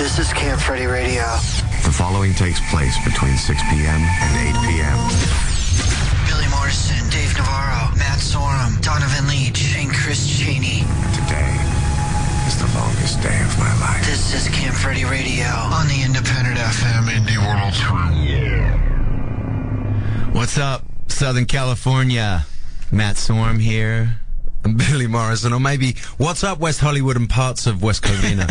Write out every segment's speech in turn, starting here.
This is Camp Freddy Radio. The following takes place between 6 p.m. and 8 p.m. Billy Morrison, Dave Navarro, Matt Sorum, Donovan Leach, and Chris Cheney. Today is the longest day of my life. This is Camp Freddy Radio on the Independent FM Indie 103. What's up, Southern California? Matt Sorum here. And Billy Morrison, or maybe, what's up, West Hollywood and parts of West Covina?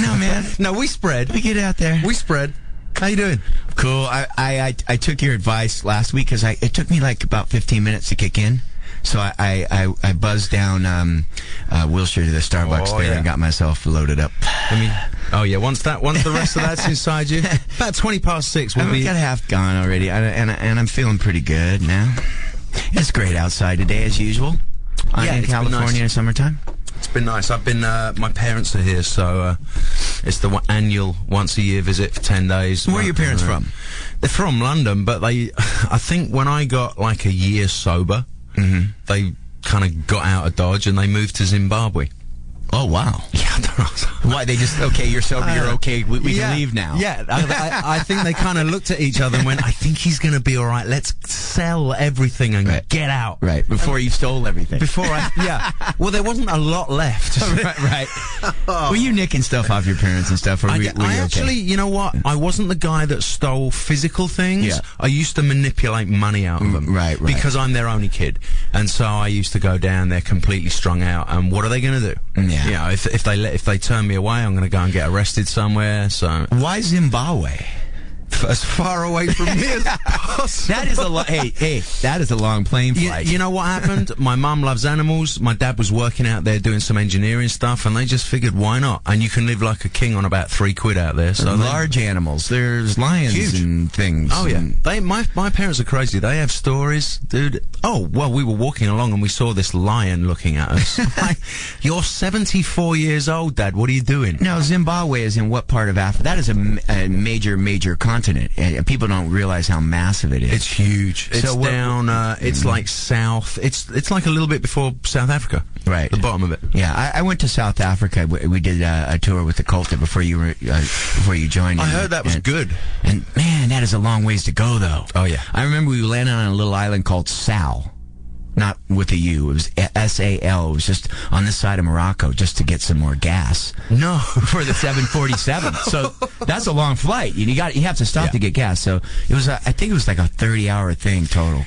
No, man. No, we spread. We get out there. We spread. How you doing? Cool. I took your advice last week because it took me like about 15 minutes to kick in. So I buzzed down Wilshire to the Starbucks there and got myself loaded up. Once the rest of that's inside you, about 20 past 6. We got half gone already, and I'm feeling pretty good now. It's great outside today as usual. In California in summertime. It's been nice. I've been, my parents are here, so it's the annual once-a-year visit for 10 days. Where are your parents from? They're from London, but I think when I got like a year sober, they kind of got out of Dodge and they moved to Zimbabwe. Oh, wow. Yeah, I don't know. Why, they just, okay, you're sober, you're okay, we can leave now. Yeah, I think they kind of looked at each other and went, I think he's going to be all right. Let's sell everything and get out. Right, before you stole everything. Well, there wasn't a lot left. Right. Were you nicking stuff off your parents and stuff, or were you okay? Actually, you know what? I wasn't the guy that stole physical things. Yeah. I used to manipulate money out of them. Right. Because I'm their only kid. And so I used to go down there completely strung out. And what are they going to do? Yeah. You know, if they turn me away, I'm going to go and get arrested somewhere. So why Zimbabwe? As far away from me as possible. That is that is a long plane flight. You know what happened? My mum loves animals. My dad was working out there doing some engineering stuff, and they just figured, why not? And you can live like a king on about £3 out there. So large animals. There's lions and things. Oh yeah. My parents are crazy. They have stories, dude. Oh well, we were walking along and we saw this lion looking at us. Like, you're 74 years old, Dad. What are you doing? No, Zimbabwe is in what part of Africa? That is a major continent. People don't realize how massive it is. It's huge. It's down. It's like south. It's like a little bit before South Africa. Right. The bottom of it. Yeah, I went to South Africa. We did a tour with the Culture before you joined. I heard that was good. And man, that is a long ways to go, though. Oh yeah. I remember we landed on a little island called Sal. Not with a U. It was S-A-L. It was just on this side of Morocco just to get some more gas. No. For the 747. So that's a long flight. You have to stop to get gas. So it was, I think it was like a 30-hour thing total.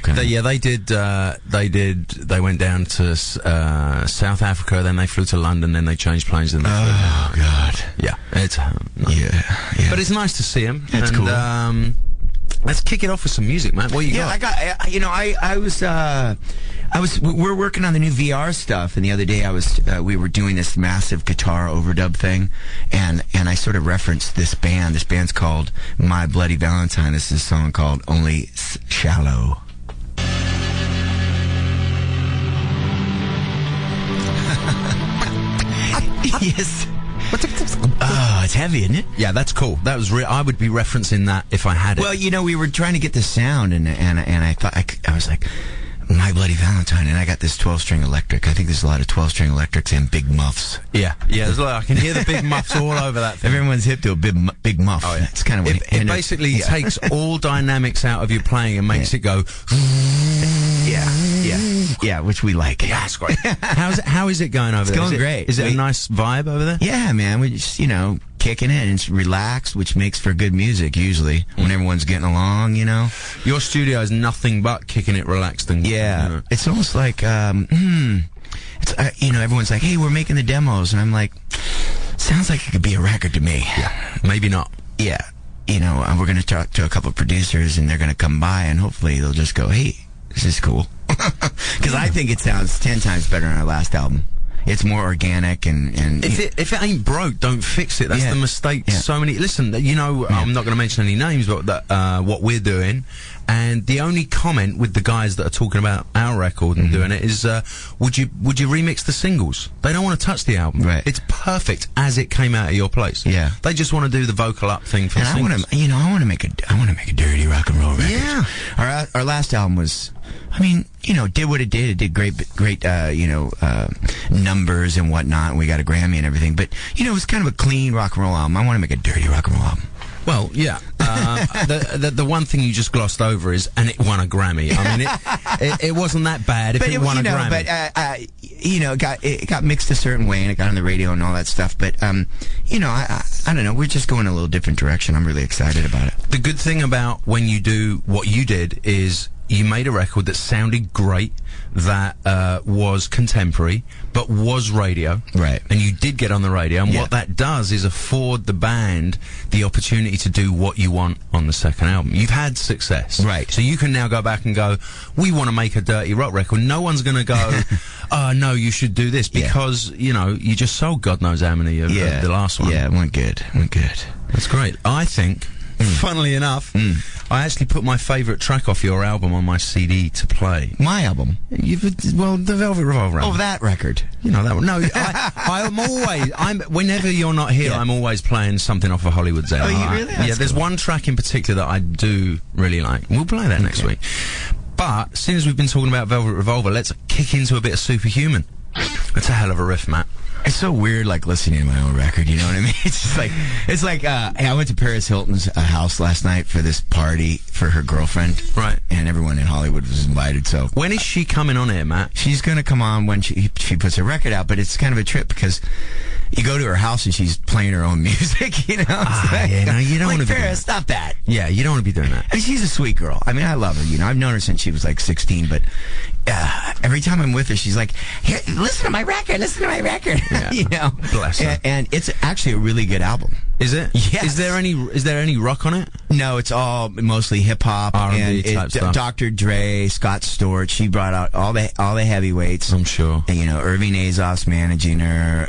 They went down to South Africa, then they flew to London, then they changed planes. And oh, God. Yeah. It's yeah. But it's nice to see them. That's cool. Let's kick it off with some music, man. What you got? We're working on the new VR stuff, and the other day we were doing this massive guitar overdub thing, and I sort of referenced this band. This band's called My Bloody Valentine. This is a song called Only Shallow. Yes. Oh, it's heavy, isn't it? Yeah, that's cool. That was I would be referencing that if I had it. Well, we were trying to get the sound, and I thought I was like, My Bloody Valentine, and I got this 12-string electric. I think there's a lot of 12-string electrics and big muffs. Yeah. There's a lot. I can hear the big muffs all over that thing. Everyone's hip to a big muff. Oh yeah, it's kind of what it basically takes all dynamics out of your playing and makes it go. Yeah, which we like. Yeah, that's great. How is it going over there? It's going great. Is it a nice vibe over there? Yeah, man. We just, kicking it, and it's relaxed, which makes for good music usually when everyone's getting along, Your studio is nothing but kicking it relaxed and it's almost like it's everyone's like, hey, we're making the demos, and I'm like, sounds like it could be a record to me. Yeah, maybe not. Yeah, we're going to talk to a couple of producers, and they're going to come by, and hopefully they'll just go, hey, this is cool, because I think it sounds 10 times better than our last album. It's more organic and if it ain't broke, don't fix it. That's the mistake. Yeah. So many. Listen, I'm not going to mention any names, but what we're doing, and the only comment with the guys that are talking about our record and doing it is, would you remix the singles? They don't want to touch the album. Right. It's perfect as it came out of your place. Yeah. They just want to do the vocal up thing for the singles. I want to make a dirty rock and roll record. Yeah. Our last album was I mean, did what it did. It did great, numbers and whatnot. And we got a Grammy and everything. But, it was kind of a clean rock and roll album. I want to make a dirty rock and roll album. Well, yeah. The one thing you just glossed over is, and it won a Grammy. I mean, it wasn't that bad if it won a Grammy. But it got mixed a certain way, and it got on the radio and all that stuff. But I don't know. We're just going a little different direction. I'm really excited about it. The good thing about when you do what you did is you made a record that sounded great, that was contemporary, but was radio. Right. And you did get on the radio, and what that does is afford the band the opportunity to do what you want on the second album. You've had success. Right. So you can now go back and go, we want to make a dirty rock record. No one's going to go, no, you should do this, because, you just sold God knows how many of the last one. Yeah, it went good. That's great. I think, funnily enough, I actually put my favourite track off your album on my CD to play. My album? The Velvet Revolver album. Oh, that record. That one. No, whenever you're not here, I'm always playing something off of Hollywood's album. Oh, you really? That's there's cool. one track in particular that I do really like. We'll play that next week. But, since we've been talking about Velvet Revolver, let's kick into a bit of Superhuman. That's a hell of a riff, Matt. It's so weird, listening to my own record, you know what I mean? It's just hey, I went to Paris Hilton's house last night for this party for her girlfriend. Right. And everyone in Hollywood was invited, so. When is she coming on here, Matt? She's gonna come on when she puts her record out, but it's kind of a trip because you go to her house and she's playing her own music, you know? You don't want to be Paris, stop that. Yeah, you don't want to be doing that. I mean, she's a sweet girl. I mean, I love her, I've known her since she was 16, but every time I'm with her, she's like, here, listen to my record. Yeah. Bless her. And it's actually a really good album. Is it? Yes. Is there any rock on it? No, it's all mostly hip hop R&B and type stuff. Dr. Dre, Scott Storch. She brought out all the heavyweights. I'm sure. And, Irving Azoff's managing her.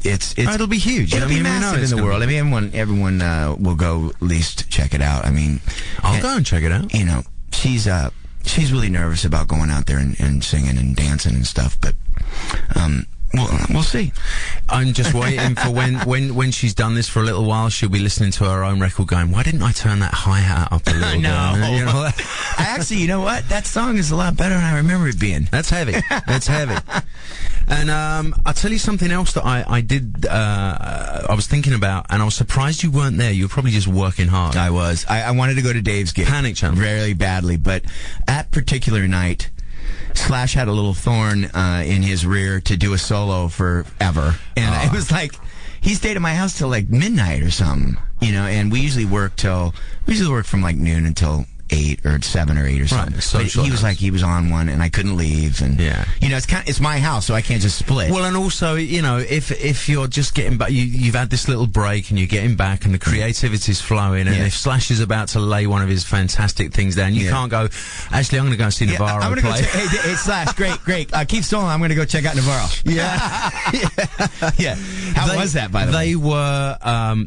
It'll be huge. It'll be massive in the world. I mean, everyone will go at least check it out. I mean, I'll go and check it out. She's really nervous about going out there and singing and dancing and stuff, but we'll see. I'm just waiting for when she's done this for a little while, she'll be listening to her own record going, why didn't I turn that hi-hat up a little bit? No. I actually, you know what? That song is a lot better than I remember it being. That's heavy. That's heavy. And I'll tell you something else that I did, I was thinking about, and I was surprised you weren't there. You were probably just working hard. I was. I wanted to go to Dave's gig. Panic Channel. Very badly, but that particular night, Slash had a little thorn in his rear to do a solo forever. And it was like, he stayed at my house till midnight or something, and we usually work from noon until 8 or 7 or 8 or something. Right, but he was he was on one and I couldn't leave, and it's my house, so I can't just split. Well, and also, if you're just getting back, you've had this little break and you're getting back and the creativity's flowing, and if Slash is about to lay one of his fantastic things down, you can't go, actually, I'm going to go and see Navarro I'm gonna play. Go hey, Slash, great. Keep stalling. I'm going to go check out Navarro. Yeah. How was that, by the way?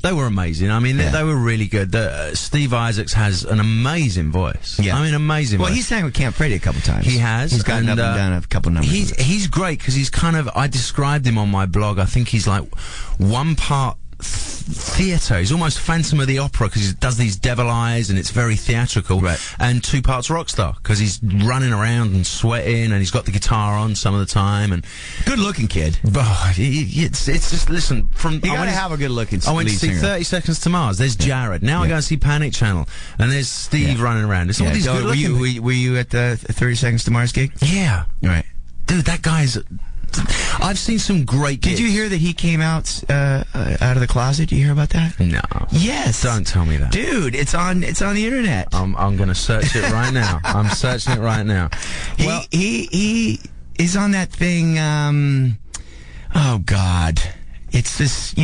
They were amazing. I mean, they were really good. Steve Isaacs has an amazing voice. Yeah. I mean, amazing voice. Well, he sang with Camp Freddy a couple times. He has. He's gotten up and done a couple numbers. He's great because he's I described him on my blog. I think he's like one part theatre. He's almost Phantom of the Opera because he does these devil eyes and it's very theatrical. Right. And 2 parts rock star because he's running around and sweating and he's got the guitar on some of the time. And good looking kid. It's just, listen, you gotta have a good looking. I went to see 30 Seconds to Mars. There's Jared. Now I go and see Panic Channel, and there's Steve running around. It's all these good looking. Were you at the 30 Seconds to Mars gig? Yeah. Right. Dude, that guy's. I've seen some great gigs. Did you hear that he came out of the closet? Did you hear about that? No. Yes. Don't tell me that. Dude, it's on the internet. I'm going to search it right now. I'm searching it right now. He is on that thing, oh God. It's this,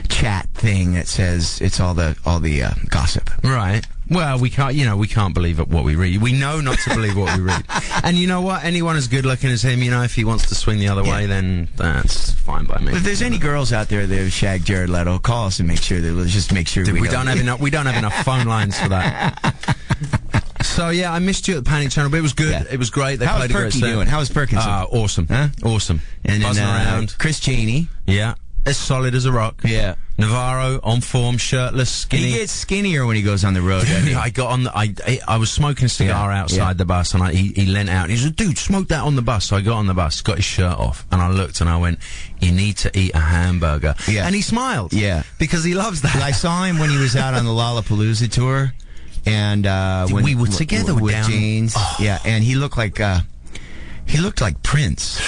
chat thing that says it's all the gossip. Right. Well, we can't believe what we read. We know not to believe what we read. And you know what? Anyone as good looking as him, if he wants to swing the other way, then that's fine by me. If there's any girls out there that have shagged Jared Leto, call us and make sure Dude, we don't have enough phone lines for that. So yeah, I missed you at the Panic Channel, but it was good. Yeah. It was great. How was Perky doing? How was Perkins? Awesome. Huh? Awesome. And buzzing around. Chris Cheney. Yeah. as solid as a rock. Yeah. Navarro on form, shirtless, skinny. He gets skinnier when he goes on the road, doesn't he? I got on. I was smoking a cigar outside the bus, and he leant out and he said, "Dude, smoke that on the bus." So I got on the bus, got his shirt off, and I looked and I went, "You need to eat a hamburger." Yeah. And he smiled. Yeah. Because he loves that. I saw him when he was out on the Lollapalooza tour, and when we were together with down- Jane's. Oh. Yeah, and he looked like Prince.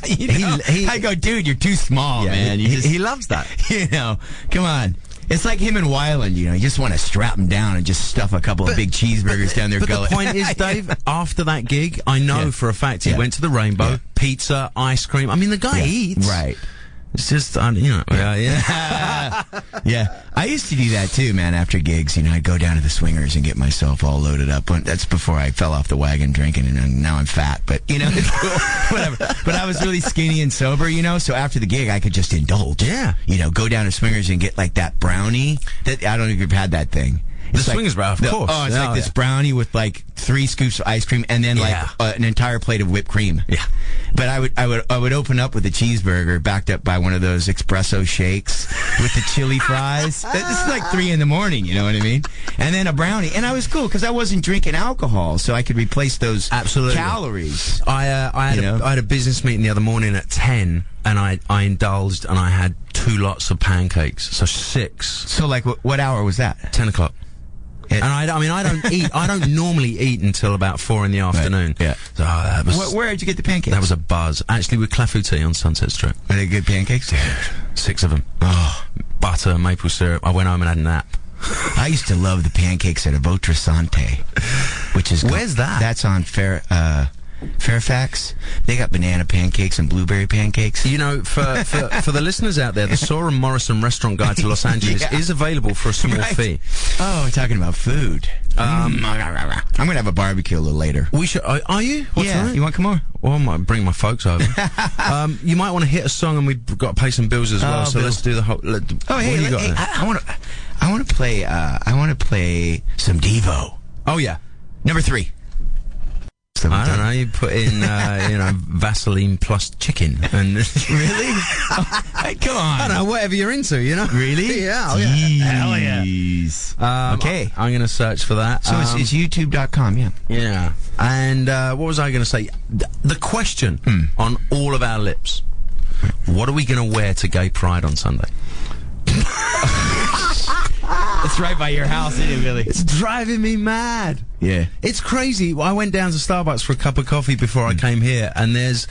I go, dude, you're too small, man. He loves that. You know, come on. It's like him and Weiland, you know. You just want to strap him down and just stuff a couple of big cheeseburgers down their But gullet. the point is, Dave, after that gig, I know for a fact he went to the Rainbow, pizza, ice cream. I mean, the guy eats. Right. It's just, you know. Yeah. I used to do that too, man, after gigs. You know, I'd go down to the Swingers and get myself all loaded up. That's before I fell off the wagon drinking, and now I'm fat. But, you know, it's cool. Whatever. But I was really skinny and sober, you know, so after the gig, I could just indulge. Yeah. You know, go down to Swingers and get, like, that brownie. I don't know if you've had that thing. The Swingers bar, of course. Oh, it's like this brownie with like 3 scoops of ice cream and then like an entire plate of whipped cream. Yeah. But I would open up with a cheeseburger backed up by one of those espresso shakes with the chili fries. This is like 3 a.m, you know what I mean? And then a brownie. And I was cool because I wasn't drinking alcohol, so I could replace those calories. I had a business meeting the other morning at 10, and I indulged, and I had 2 lots of pancakes, so 6. So like what hour was that? 10 o'clock. And I don't eat. I don't normally eat until about 4 in the afternoon. Right. Yeah. So that was. Where did you get the pancakes? That was a buzz. Actually, with Clafouti on Sunset Strip. Were they good pancakes? Dude, 6 of them. Oh, butter, maple syrup. I went home and had a nap. I used to love the pancakes at a Votrisante, which is where's that? That's on Fairfax. They got banana pancakes and blueberry pancakes. You know, for the listeners out there, the Soren Morrison Restaurant Guide to Los Angeles is available for a small fee. Oh, we're talking about food. I'm gonna have a barbecue a little later. We should. Are you? What's yeah. that? You want to come over? Well, I might bring my folks over. You might want to hit a song, and we've got to pay some bills as well. So let's do the whole. What hey, do you got there? I want to play. I want to play some Devo. Oh yeah, number 3. I don't know. You put in, Vaseline plus chicken, and really? Come on. I don't know. Whatever you're into, you know. Really? Yeah. Oh, yeah. Hell yeah. Okay. I'm going to search for that. So it's YouTube.com. Yeah. Yeah. And what was I going to say? The question on all of our lips: what are we going to wear to Gay Pride on Sunday? It's right by your house, isn't it, Billy? It's driving me mad. Yeah. It's crazy. I went down to Starbucks for a cup of coffee before I came here, and there's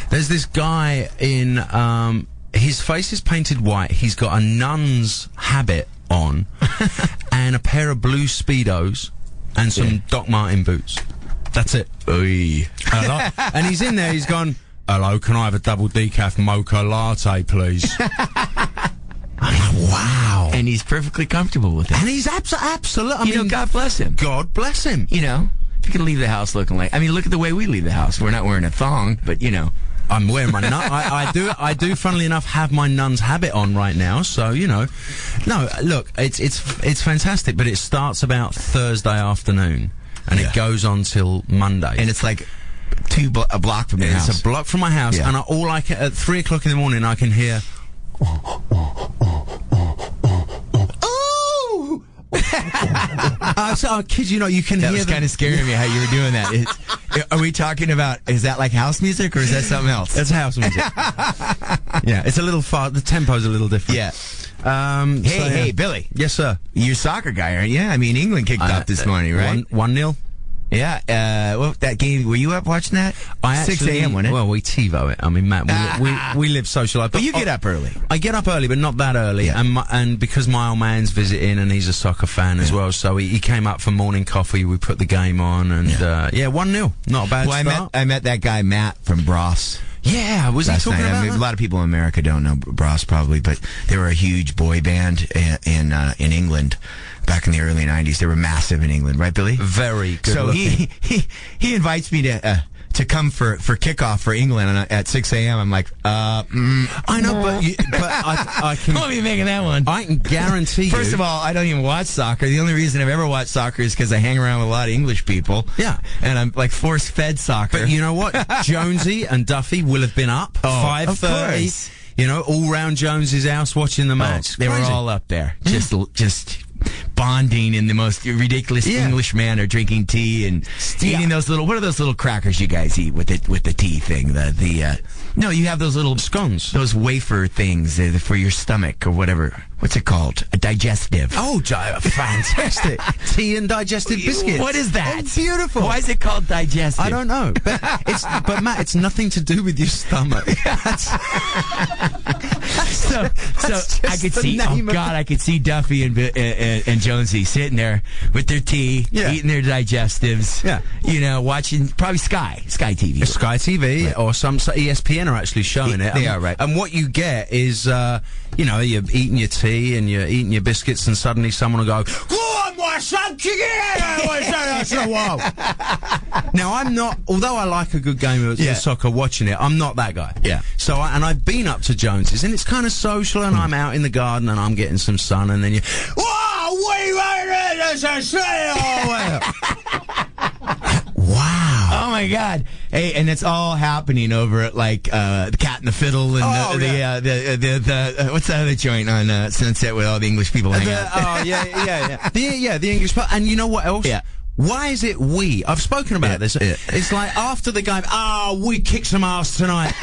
this guy in, his face is painted white. He's got a nun's habit on, and a pair of blue Speedos, and some Doc Martin boots. That's it. Oy. And he's in there, he's gone, "Hello, can I have a double decaf mocha latte, please?" I'm like, wow. And he's perfectly comfortable with it. And he's absolutely. I mean, God bless him. God bless him. You know, if you can leave the house looking like. I mean, look at the way we leave the house. We're not wearing a thong, but you know. I'm wearing my nun. I do. Funnily enough, have my nun's habit on right now. So you know, no. Look, it's fantastic, but it starts about Thursday afternoon, and it goes on till Monday, and it's like a block from your house. It's a block from my house, and all I can at 3 o'clock in the morning, I can hear. So, kid, you know, you can hear. That was kind of scaring me how you were doing that. Are we talking about? Is that like house music or is that something else? That's house music. Yeah, it's a little far. The tempo's a little different. Yeah. Hey, Billy. Yes, sir. You're a soccer guy, aren't you? I mean, England kicked up this morning, right? 1-0. Yeah. Well, that game. Were you up watching that? 6 a.m. wasn't it? Well, we TiVo it. I mean, Matt, we live social life. But you get up early. I get up early, but not that early. Yeah. And because my old man's visiting, and he's a soccer fan as well, so he came up for morning coffee. We put the game on, and 1-0. Not a bad start. I met that guy Matt from Bros. Yeah, was he talking about that? A lot of people in America don't know Bros probably, but they were a huge boy band in England. Back in the early 90s, they were massive in England, right, Billy? Very good. So he invites me to come for kickoff for England at 6 a.m. I'm like, I know, but I can. Won't be making that one. I can guarantee you. First of all, I don't even watch soccer. The only reason I've ever watched soccer is because I hang around with a lot of English people. Yeah, and I'm like force-fed soccer. But you know what? Jonesy and Duffy will have been up 5:30. You know, all round Jones's house watching the match. They were Crazy. all up there, just bonding in the most ridiculous English manner, drinking tea and eating those little. What are those little crackers you guys eat with the tea thing? No, you have those little scones, those wafer things for your stomach or whatever. What's it called? A digestive. Oh, fantastic! Tea and digestive biscuits. What is that? It's beautiful. Why is it called digestive? I don't know, but Matt, it's nothing to do with your stomach. So I could see. Oh God, I could see Duffy and Jonesy sitting there with their tea, eating their digestives. Yeah, you know, watching probably Sky TV, Sky TV, right. Or some ESPN are actually showing it. They are right. And what you get is, you know, you're eating your tea and you're eating your biscuits, and suddenly someone will go, "Oh, my son, Now, I'm not, although I like a good game of soccer watching it, I'm not that guy. Yeah. So, I've been up to Jones's, and it's kind of social, and I'm out in the garden, and I'm getting some sun, and then you, wow. Oh my God! Hey, and it's all happening over at like the Cat and the Fiddle and the what's that other joint on Sunset with all the English people hanging out? Oh the English part. And you know what else? Yeah. Why is it we? I've spoken about this. Yeah. It's like after the game, we kicked some ass tonight.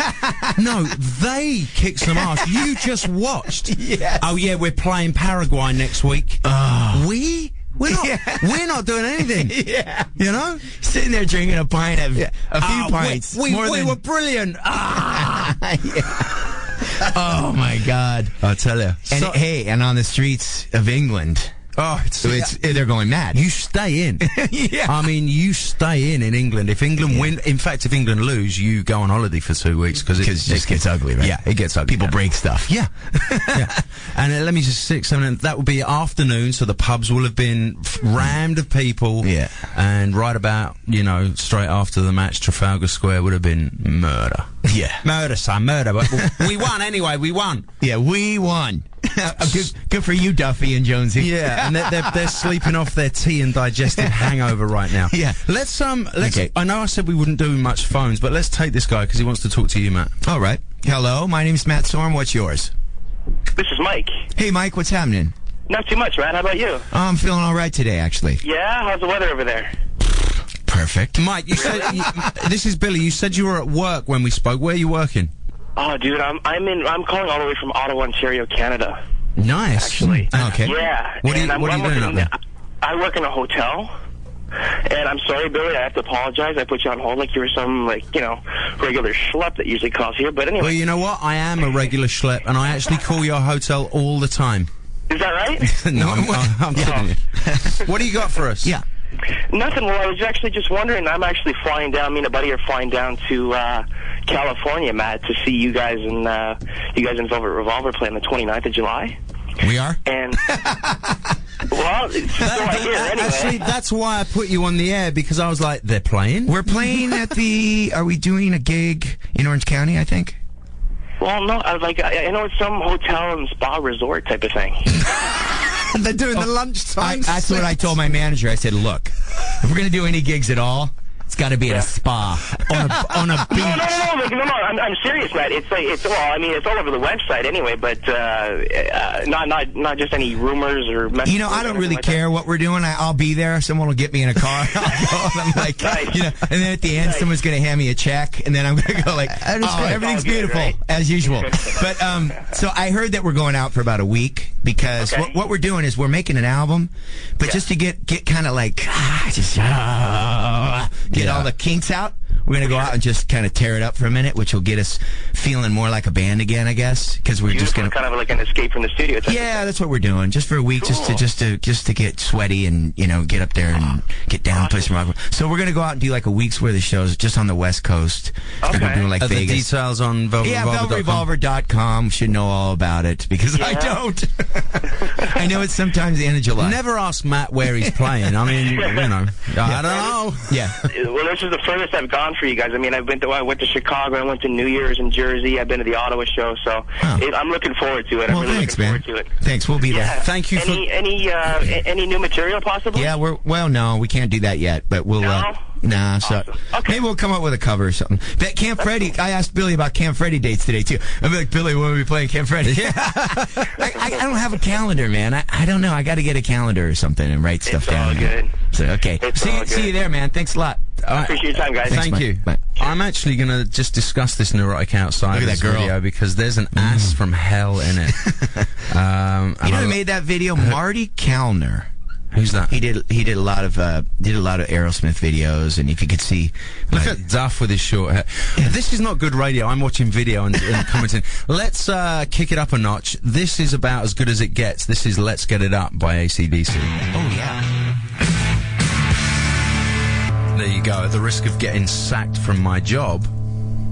No, they kicked some ass. You just watched. Yes. Oh yeah, we're playing Paraguay next week. We? We're not doing anything. Yeah. You know? Sitting there drinking a pint of a few pints. We were brilliant. Oh my God. I tell you. And and on the streets of England. Oh, they're going mad. You stay in. Yeah. I mean, you stay in England. If England win, in fact, if England lose, you go on holiday for 2 weeks because it just gets ugly, right? Yeah, it gets ugly. People break stuff. Yeah. Yeah. And let me just that will be afternoon, so the pubs will have been rammed of people. Yeah. And right about, straight after the match, Trafalgar Square would have been murder. Yeah. Murder, son, murder. But we won anyway. We won. Yeah, we won. Good for you, Duffy and Jonesy. Yeah, and they're sleeping off their tea and digestive hangover right now. Yeah. Let's I know I said we wouldn't do much phones, but let's take this guy because he wants to talk to you, Matt. All right. Hello, my name's Matt Storm. What's yours? This is Mike. Hey, Mike, what's happening? Not too much, Matt. How about you? I'm feeling all right today, actually. Yeah? How's the weather over there? Perfect. Mike, you said this is Billy. You said you were at work when we spoke. Where are you working? Oh, dude, I'm calling all the way from Ottawa, Ontario, Canada. Nice. Actually. Okay. Yeah. What are you doing up there? I work in a hotel. And I'm sorry, Billy, I have to apologize. I put you on hold like you were some, regular schlep that usually calls here. But anyway. Well, you know what? I am a regular schlep, and I actually call your hotel all the time. Is that right? No, I'm kidding you. What do you got for us? Yeah. Nothing. Well, I was actually just wondering. I'm actually flying down. Me and a buddy are flying down to California, Matt, to see you guys and Velvet Revolver play on the 29th of July. We are? And well, it's still right here anyway. Actually, that's why I put you on the air, because I was like, they're playing? We're playing at the... Are we doing a gig in Orange County, I think? Well, no. I know it's some hotel and spa resort type of thing. They're doing the lunchtime. That's what I told my manager. I said, look, if we're going to do any gigs at all, it's got to be at a spa on a beach. No. I'm serious, Matt. It's all over the website anyway. But not just any rumors or messages. I don't really care what we're doing. I'll be there. Someone will get me in a car. I'll go. And I'm like, nice. And then at the end, someone's going to hand me a check, and then I'm going to go like, everything's beautiful as usual. But so I heard that we're going out for about a week because what we're doing is we're making an album, but just to get kind of like get all the kinks out. We're going to go out and just kind of tear it up for a minute, which will get us feeling more like a band again, I guess, because we're just going to kind of like an escape from the studio. Yeah, that's what we're doing, just for a week, cool. just to get sweaty and get up there and get down and play some rock. So we're going to go out and do like a week's worth of shows just on the West Coast. Okay. We're doing like Are Vegas. The details on velvetrevolver.com. Should know all about it because I don't. I know it's sometimes the end of July. Never ask Matt where he's playing. I mean, I don't know. Yeah. Well, this is the furthest I've gone for you guys. I mean, I went to Chicago, I went to New Year's in Jersey, I've been to the Ottawa show, so I'm looking forward to it. Well, I'm really thanks, looking man. forward to it. Thanks, we'll be there. Thank you any new material possible? Yeah, no, we can't do that yet, but we'll Nah, so Okay. maybe we'll come up with a cover or something. But Camp Freddy, I asked Billy about Camp Freddy dates today too. I'm like, Billy, when are we playing Camp Freddy? I don't have a calendar, man. I don't know. I got to get a calendar or something and write stuff It's down. all good. So okay, It's all see you good. there, man. Thanks a lot. Appreciate your time, guys. Thanks, Thank mate. you. Bye. I'm actually going to just discuss this neurotic outside Look at this that girl. video because there's an ass from hell in it. You know who made that video? Marty Kellner. Who's that? He did a lot of Aerosmith videos, and if you could see, Look at Duff with his short hair. This is not good radio. I'm watching video and commenting. Let's kick it up a notch. This is about as good as it gets. This is Let's Get It Up by AC/DC. oh yeah, There you go. At the risk of getting sacked from my job,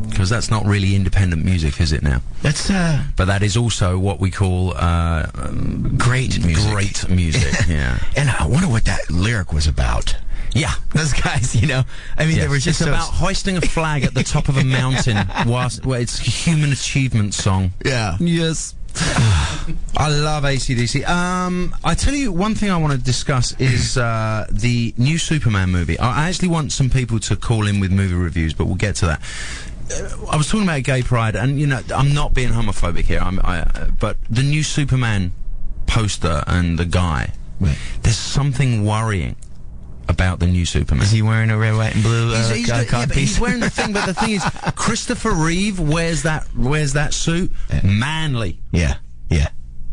because that's not really independent music, is it now? that's But that is also what we call great music. great music. Yeah. And I wonder what that lyric was about. Yeah. Those guys, you know, I mean, they were just it's about hoisting a flag at the top of a mountain whilst it's a human achievement song. yeah. Yes. I love AC/DC. I tell you, one thing I want to discuss is the new Superman movie. I actually want some people to call in with movie reviews, but we'll get to that. I was talking about gay pride, and you know, I'm not being homophobic here. But the new Superman poster and the guy, Right. there's something worrying about the new Superman. Is he wearing a red, white, and blue He's cod but piece? he's wearing the thing, but the thing is, Christopher Reeve wears that suit. Manly. Yeah.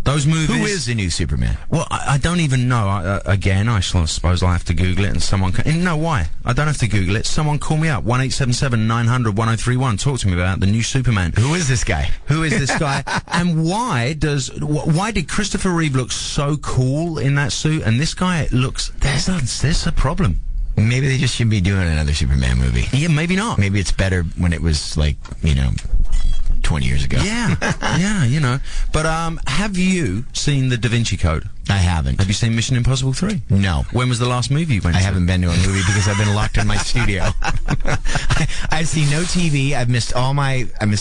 Those movies. Who is the new Superman? Well, I don't even know. Again, I suppose I'll have to Google it, and someone can... No, why? I don't have to Google it. Someone call me up. 1-877-900-1031. Talk to me about the new Superman. Who is this guy? Who is this guy? And why did Christopher Reeve look so cool in that suit, and this guy looks... There's a problem. Maybe they just shouldn't be doing another Superman movie. Yeah, maybe not. Maybe it's better when it was like, 20 years ago. Yeah, yeah, you know. But have you seen the Da Vinci Code? I haven't. Have you seen Mission Impossible 3? No. When was the last movie you went I to? haven't been to a movie because I've been locked in my studio. I've seen no TV. I missed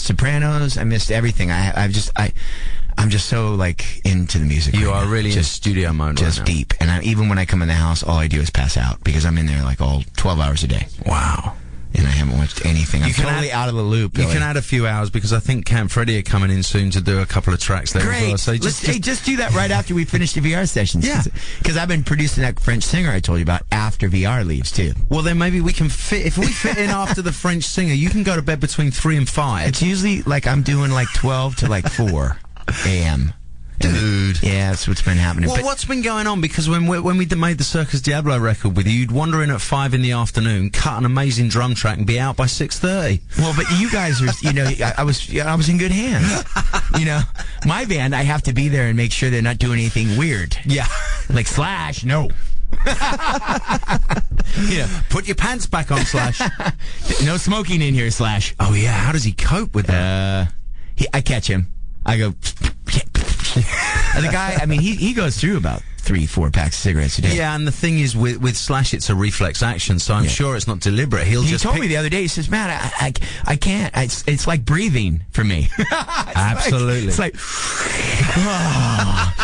Sopranos. I missed everything. I'm just so like into the music. You right are now. really in studio mode just right now. deep. And even when I come in the house, all I do is pass out because I'm in there like all 12 hours a day. Wow. And I haven't watched anything. I'm You can totally out of the loop. You Billy. can add a few hours because I think Camp Freddy are coming in soon to do a couple of tracks there as Great. well. So Just do that right after we finish the VR sessions. Yeah. Because I've been producing that French singer I told you about after VR leaves, too. well, then maybe we can fit... If we fit in after the French singer, you can go to bed between 3 and 5. It's usually like I'm doing like 12 to like 4 a.m. Dude. Yeah, that's what's been happening. Well, But what's been going on? Because when we made the Circus Diablo record with you, you'd wander in at 5 in the afternoon, cut an amazing drum track, and be out by 6:30. Well, but you guys are, I was in good hands. My band, I have to be there and make sure they're not doing anything weird. Yeah. Like Slash, no. Put your pants back on, Slash. No smoking in here, Slash. Oh, yeah. How does he cope with that? I catch him. I go. And the guy, I mean, he goes through about 3-4 packs of cigarettes a day. Yeah, and the thing is, with Slash, it's a reflex action, so I'm sure it's not deliberate. He told me the other day, he says, man, I can't. It's like breathing for me. Absolutely. It's like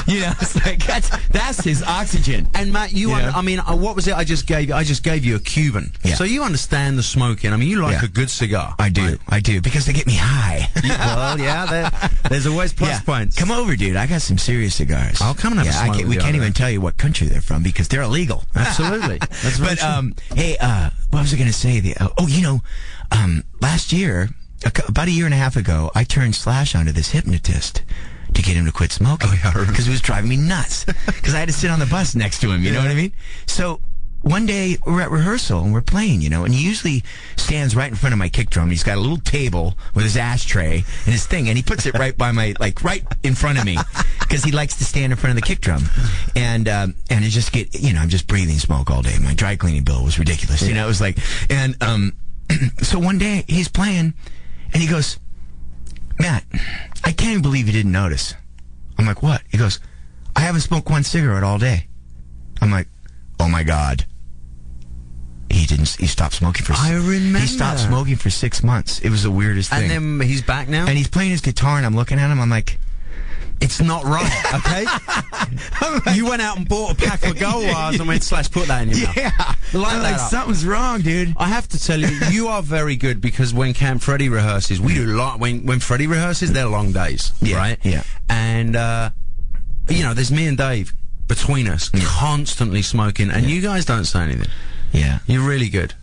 it's like that's his oxygen. And Matt, what was it I just gave you? I just gave you a Cuban. Yeah. So you understand the smoking. I mean, you like Yeah. a good cigar. I do. right? I do. Because they get me high. Well, yeah, there's always plus points. Come over, dude. I got some serious cigars. I'll come and have a smoke with we you can't over even there. tell you what country they're from because they're illegal. Absolutely. That's very But true. hey, what was I going to say? Last year, about a year and a half ago, I turned Slash onto this hypnotist to get him to quit smoking. Oh, yeah, I remember. Because it was driving me nuts. Because I had to sit on the bus next to him. You know what I mean? So one day we're at rehearsal and we're playing, and he usually stands right in front of my kick drum. He's got a little table with his ashtray and his thing, and he puts it right by my, right in front of me, because he likes to stand in front of the kick drum. And it just I'm just breathing smoke all day. My dry cleaning bill was ridiculous. It was like, and so one day he's playing, and he goes, Matt, I can't even believe you didn't notice. I'm like, what? He goes, I haven't smoked one cigarette all day. I'm like, oh my God. He stopped smoking for... I remember. He stopped smoking for 6 months. It was the weirdest thing. And then he's back now? And he's playing his guitar, and I'm looking at him, I'm like, It's not right, okay? You went out and bought a pack of gold wires and went / put that in your mouth. Yeah. Light that up. Something's wrong, dude. I have to tell you, you are very good because when Camp Freddy rehearses, we do when Freddy rehearses, they're long days, right? Yeah. And, you know, there's me and Dave between us constantly smoking, and you guys don't say anything. Yeah. You're really good.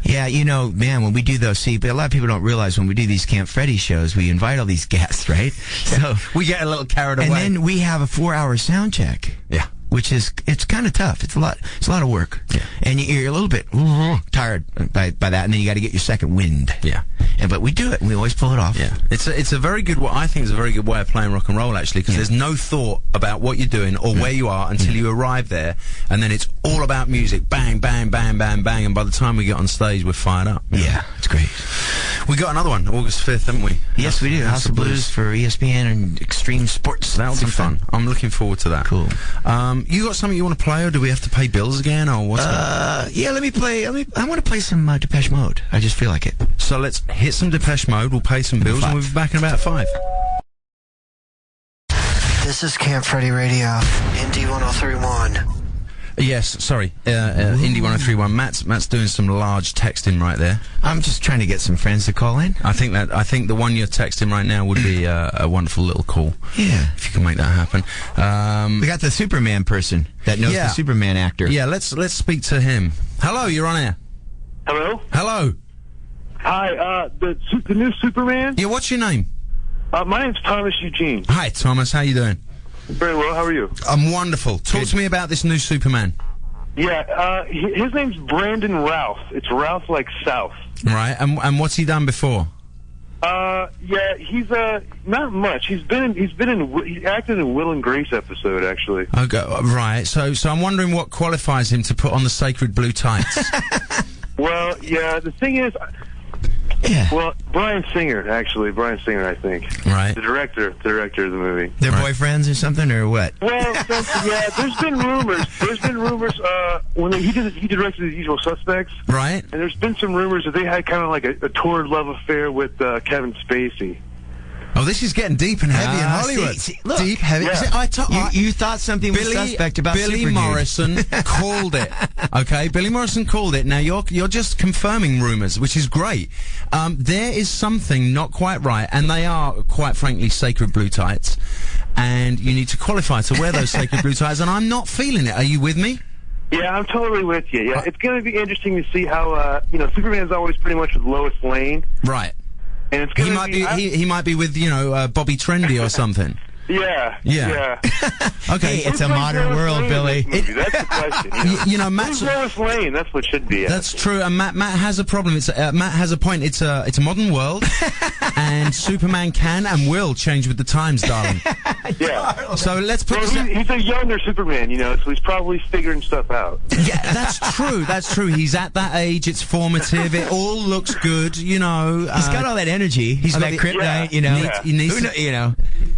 Yeah, you know, man, when we do those, but a lot of people don't realize when we do these Camp Freddy shows, we invite all these guests, right? So we get a little carried away. And then we have a 4-hour sound check. Yeah. Which is, it's kind of tough. It's a lot of work. Yeah. And you're a little bit tired by that, and then you got to get your second wind. Yeah. But we do it, and we always pull it off. Yeah. It's a very good, I think it's a very good way of playing rock and roll, actually, because there's no thought about what you're doing or where you are until you arrive there, and then it's all about music. Bang, bang, bang, bang, bang, and by the time we get on stage, we're fired up. Yeah, it's great. We got another one, August 5th, haven't we? Yes, we do. House of Blues for ESPN and Extreme Sports. That'll be fun. I'm looking forward to that. Cool. You got something you want to play, or do we have to pay bills again, or what's yeah, let me play. I want to play some Depeche Mode. I just feel like it. So let's hit some Depeche Mode, we'll pay some bills, and we'll be back in about 5. This is Camp Freddy Radio, Indy 103.1. Yes, sorry, Indy 103.1. Matt's doing some large texting right there. I'm just trying to get some friends to call in. I think the one you're texting right now would be a wonderful little call. Yeah, if you can make that happen. We got the Superman person that knows the Superman actor. Yeah, let's speak to him. Hello, you're on air. Hello. Hello. Hi. The new Superman. Yeah, what's your name? My name's Thomas Eugene. Hi, Thomas. How you doing? Very well. How are you? I'm wonderful. Talk to me about this new Superman. Yeah, his name's Brandon Routh. It's Routh like South. Right, and what's he done before? Yeah, he's not much. He acted in Will and Grace episode actually. Okay, right. So I'm wondering what qualifies him to put on the sacred blue tights. Well, yeah. The thing is. Yeah. Well, Bryan Singer, I think. Right. The director of the movie. They're boyfriends or something, or what? Well, yeah, there's been rumors. When he directed The Usual Suspects. Right. And there's been some rumors that they had kind of like a torrid love affair with Kevin Spacey. Oh, this is getting deep and heavy in Hollywood. Look, deep, heavy. Yeah. You thought something was suspect about Billy Super Morrison called it. Okay, Billy Morrison called it. Now you're just confirming rumors, which is great. There is something not quite right, and they are, quite frankly, sacred blue tights. And you need to qualify to wear those sacred blue tights. And I'm not feeling it. Are you with me? Yeah, I'm totally with you. Yeah, it's going to be interesting to see how Superman's always pretty much with Lois Lane. Right. And it's he might be with Bobby Trendy or something. Yeah. Okay, it's a modern world, Billy. That's the question. Matt's Lois Lane. That's what should be. That's true. And Matt has a problem. Matt has a point. It's a modern world, and Superman can and will change with the times, darling. Yeah. So let's put. Well, he's a younger Superman, so he's probably figuring stuff out. Yeah, that's true. That's true. He's at that age. It's formative. It all looks good. He's got all that energy. He's got that kryptonite. He needs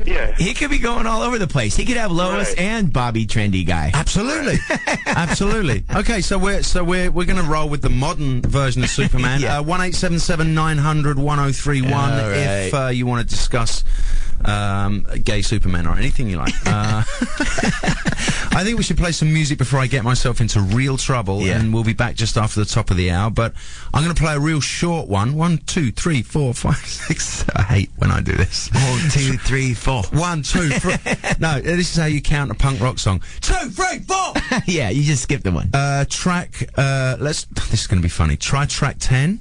Yeah. He could be going all over the place. He could have Lois and Bobby Trendy guy. Absolutely. Absolutely. Okay, so we're going to roll with the modern version of Superman. 1877 900 1031 if you want to discuss gay Superman or anything you like. I think we should play some music before I get myself into real trouble, and we'll be back just after the top of the hour. But I'm going to play a real short one. 1, 2, 3, 4, 5, 6. I hate when I do this. 1, 2, 3, 4. 1, 2, 3. No, this is how you count a punk rock song. 2, 3, 4. Yeah, you just skipped the one. This is going to be funny. Try track 10,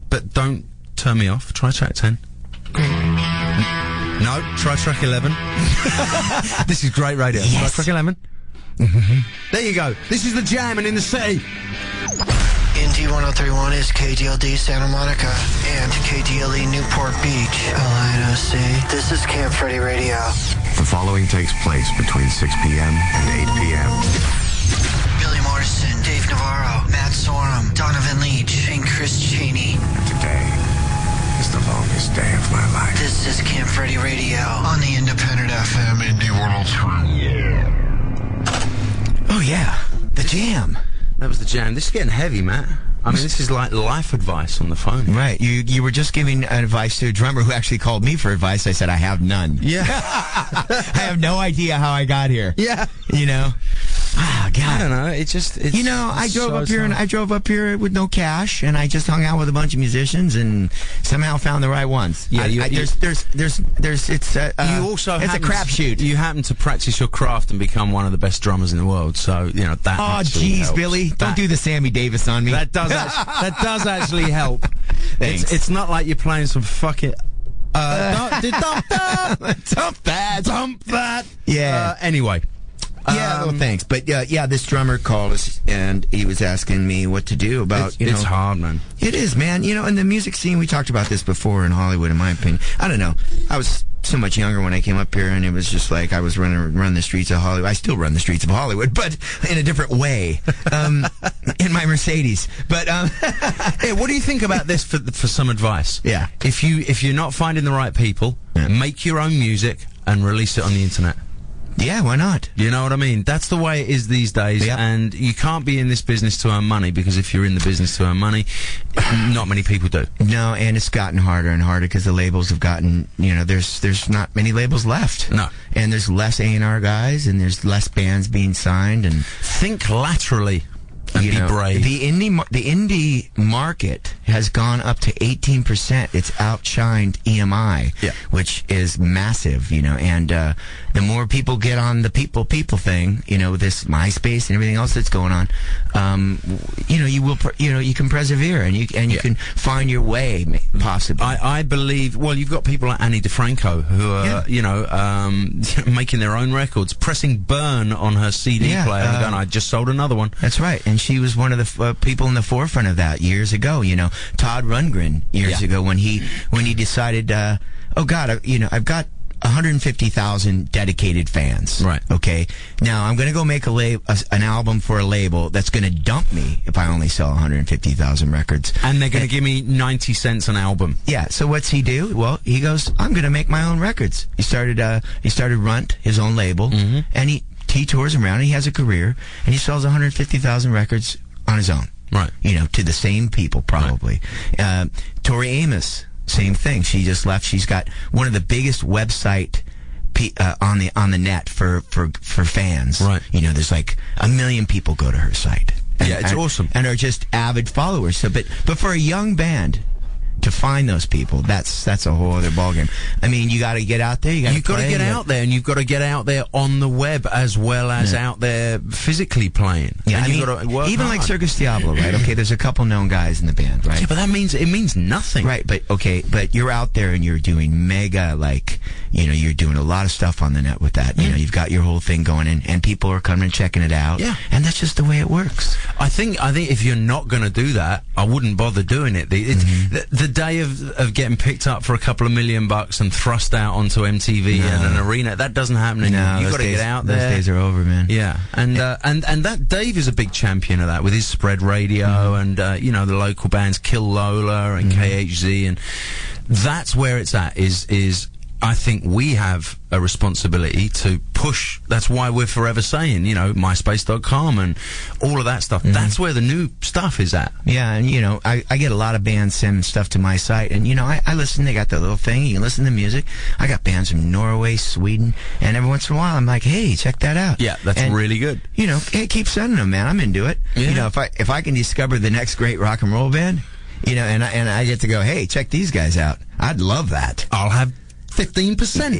but don't turn me off. Try track 10. No, try track 11. This is great radio. Yes. Try track 11. There you go. This is the jam and in the city. Indy 103.1 is KDLD Santa Monica and KDLE Newport Beach, LINOC. This is Camp Freddy Radio. The following takes place between 6 p.m. and 8 p.m. Billy Morrison, Dave Navarro, Matt Sorum, Donovan Leach, and Chris Cheney. Today is the longest day of my life. This is Camp Freddy Radio on the Independent FM Indy 103. Oh, yeah. The jam. That was the jam. This is getting heavy, Matt. I mean, this is like life advice on the phone. Right. You were just giving advice to a drummer who actually called me for advice. I said, I have none. Yeah. I have no idea how I got here. Yeah. You know? Ah, God. I don't know. I drove up here with no cash, and I just hung out with a bunch of musicians, and somehow found the right ones. Yeah, it's a crapshoot. You happen to practice your craft and become one of the best drummers in the world. So that. Oh, jeez, Billy, don't do the Sammy Davis on me. That does actually help. Thanks. It's not like you're playing some fucking. Dump that. Yeah. Anyway. Yeah, well, thanks. But this drummer called us, and he was asking me what to do about, It's hard, man. It is, man. In the music scene, we talked about this before in Hollywood, in my opinion. I don't know. I was so much younger when I came up here, and it was just like I was run the streets of Hollywood. I still run the streets of Hollywood, but in a different way, in my Mercedes. But hey, what do you think about this for some advice? Yeah. If you're not finding the right people, make your own music and release it on the internet. Yeah, why not? You know what I mean? That's the way it is these days, and you can't be in this business to earn money, because if you're in the business to earn money, not many people do. No, and it's gotten harder and harder because the labels have gotten, there's not many labels left. No. And there's less A&R guys, and there's less bands being signed, and think laterally. And be brave. The indie market has gone up to 18%. It's outshined EMI, which is massive, and the more people get on the people thing, this MySpace and everything else that's going on, you can persevere, and you can find your way, possibly. I believe. Well, you've got people like Annie DeFranco who are, making their own records, pressing burn on her CD player, and going, "I just sold another one." That's right, and she was one of the people in the forefront of that years ago. Todd Rundgren years ago when he decided, I've got 150,000 dedicated fans. Right. Okay. Now I'm going to go make an album for a label that's going to dump me if I only sell 150,000 records. And they're going to give me 90 cents an album. Yeah. So what's he do? Well, he goes, I'm going to make my own records. He started Runt, his own label, and he tours around. And he has a career, and he sells 150,000 records on his own. Right. To the same people probably. Right. Tori Amos. Same thing. She just left. She's got one of the biggest website on the net for fans. Right. There's like 1 million people go to her site. It's awesome. And are just avid followers. So, but for a young band to find those people, that's a whole other ballgame. I mean, you got to get out there. You've got to get out there, and you've got to get out there on the web as well as out there physically playing. Yeah, and you've got to work even hard. Like Circus Diablo, right? Okay, there's a couple known guys in the band, right? Yeah, but it means nothing, right? But you're out there and you're doing mega, you're doing a lot of stuff on the net with that. You've got your whole thing going, and people are coming and checking it out. Yeah, and that's just the way it works. I think if you're not going to do that, I wouldn't bother doing it. The day of getting picked up for a couple of $1 million and thrust out onto MTV and an arena, that doesn't happen anymore. You've got to get out there. Those days are over, man. Yeah, and that Dave is a big champion of that with his Spread Radio and the local bands Kill Lola and KHZ, and that's where it's at. Is I think we have a responsibility to push. That's why we're forever saying, MySpace.com and all of that stuff. That's where the new stuff is at. Yeah, and I get a lot of bands send stuff to my site, and I listen. They got the little thing. You can listen to music. I got bands from Norway, Sweden, and every once in a while I'm like, hey, check that out. Yeah, that's really good. Hey, keep sending them, man. I'm into it. Yeah. If I can discover the next great rock and roll band, and I get to go, hey, check these guys out. I'd love that. I'll have 15%,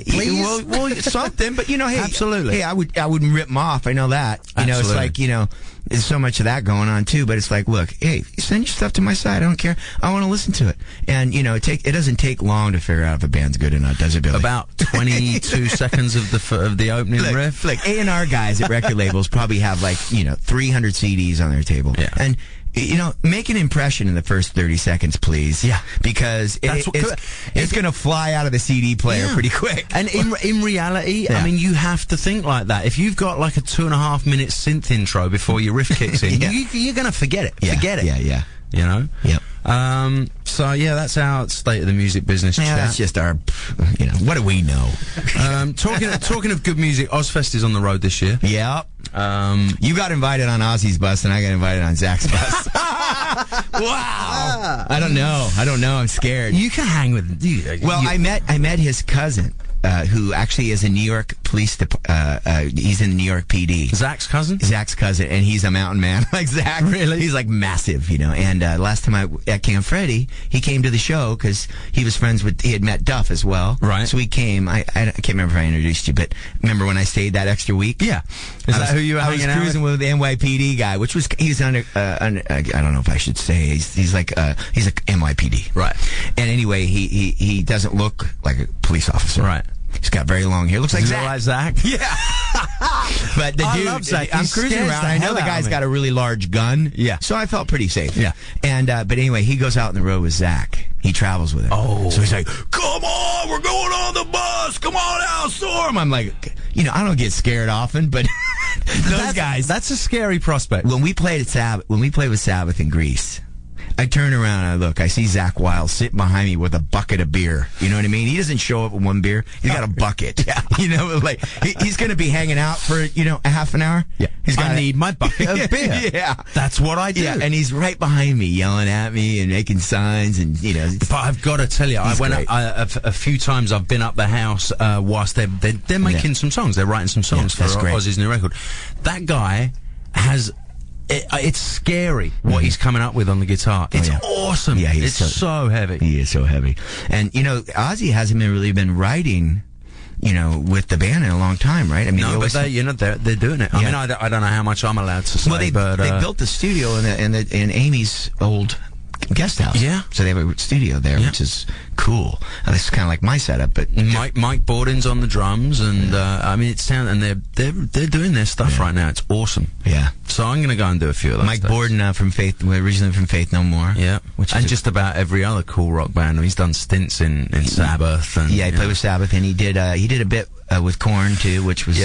please. Well, something, but hey, absolutely. Hey, I wouldn't rip them off. I know that. It's like there's so much of that going on too. But it's like, look, hey, send your stuff to my site. I don't care. I want to listen to it. And it doesn't take long to figure out if a band's good or not, does it, Billy? About 22 seconds of the opening riff. Like A&R guys at record labels probably have 300 CDs on their table. Yeah. And make an impression in the first 30 seconds, please. Yeah. Because it's going to fly out of the CD player pretty quick. And in reality, I mean, you have to think like that. If you've got like a 2.5 minute synth intro before your riff kicks in, you're going to forget it. Yeah. Forget it. Yeah. Yep. So that's our state of the music business chat. That's just our, what do we know? Talking of good music, Ozfest is on the road this year. Yeah. You got invited on Ozzy's bus, and I got invited on Zach's bus. Wow. I don't know. I'm scared. You can hang with. Well, I met his cousin, who actually is a New York police. He's in the New York PD. Zach's cousin, and he's a mountain man like Zach. Really, he's like massive, you know. And last time at Camp Freddy, he came to the show because he was friends with. He had met Duff as well, right? So he came. I can't remember if I introduced you, but remember when I stayed that extra week? Yeah, is that who you were hanging out with? I was cruising with the NYPD guy, which was he's under. I don't know if I should say he's a NYPD, right? And anyway, he doesn't look like a police officer, right? He's got very long hair. Looks like Zach. Like Zach? Yeah. But the I dude, love Zach. I'm He cruising scares around. the I know hell the out of guy's me. got a really large gun. Yeah. So I felt pretty safe. Yeah. And but anyway, he goes out on the road with Zach. He travels with him. Oh. So he's like, "Come on, we're going on the bus. Come on out, Storm." I'm like, I don't get scared often, but those guys. That's a scary prospect. When we played with Sabbath in Greece, I turn around and I look. I see Zach Wild sitting behind me with a bucket of beer. You know what I mean? He doesn't show up with one beer. He's got a bucket. Yeah. Like he's going to be hanging out for a half an hour. Yeah. I need my bucket of beer. Yeah. That's what I do. Yeah. And he's right behind me, yelling at me and making signs, and But I've got to tell you, a few times I've been up the house whilst they're making some songs. They're writing some songs for Ozzy's new record. That guy has. It's scary what he's coming up with on the guitar. It's awesome. Yeah, it's so heavy. He is so heavy. And Ozzy hasn't really been writing, with the band in a long time, right? I mean, no, but they're doing it. I mean, I don't know how much I'm allowed to say. Well, they built the studio in Amy's old guest house. Yeah. So they have a studio there, which is cool. This is kind of like my setup, but Mike Borden's on the drums, and I mean, they're doing their stuff right now. It's awesome. Yeah. So I'm going to go and do a few of those. Mike Borden from Faith, originally from Faith No More. Yeah. And just about every other cool rock band. He's done stints in Sabbath. And, he played with Sabbath, and he did a bit with Korn too, which was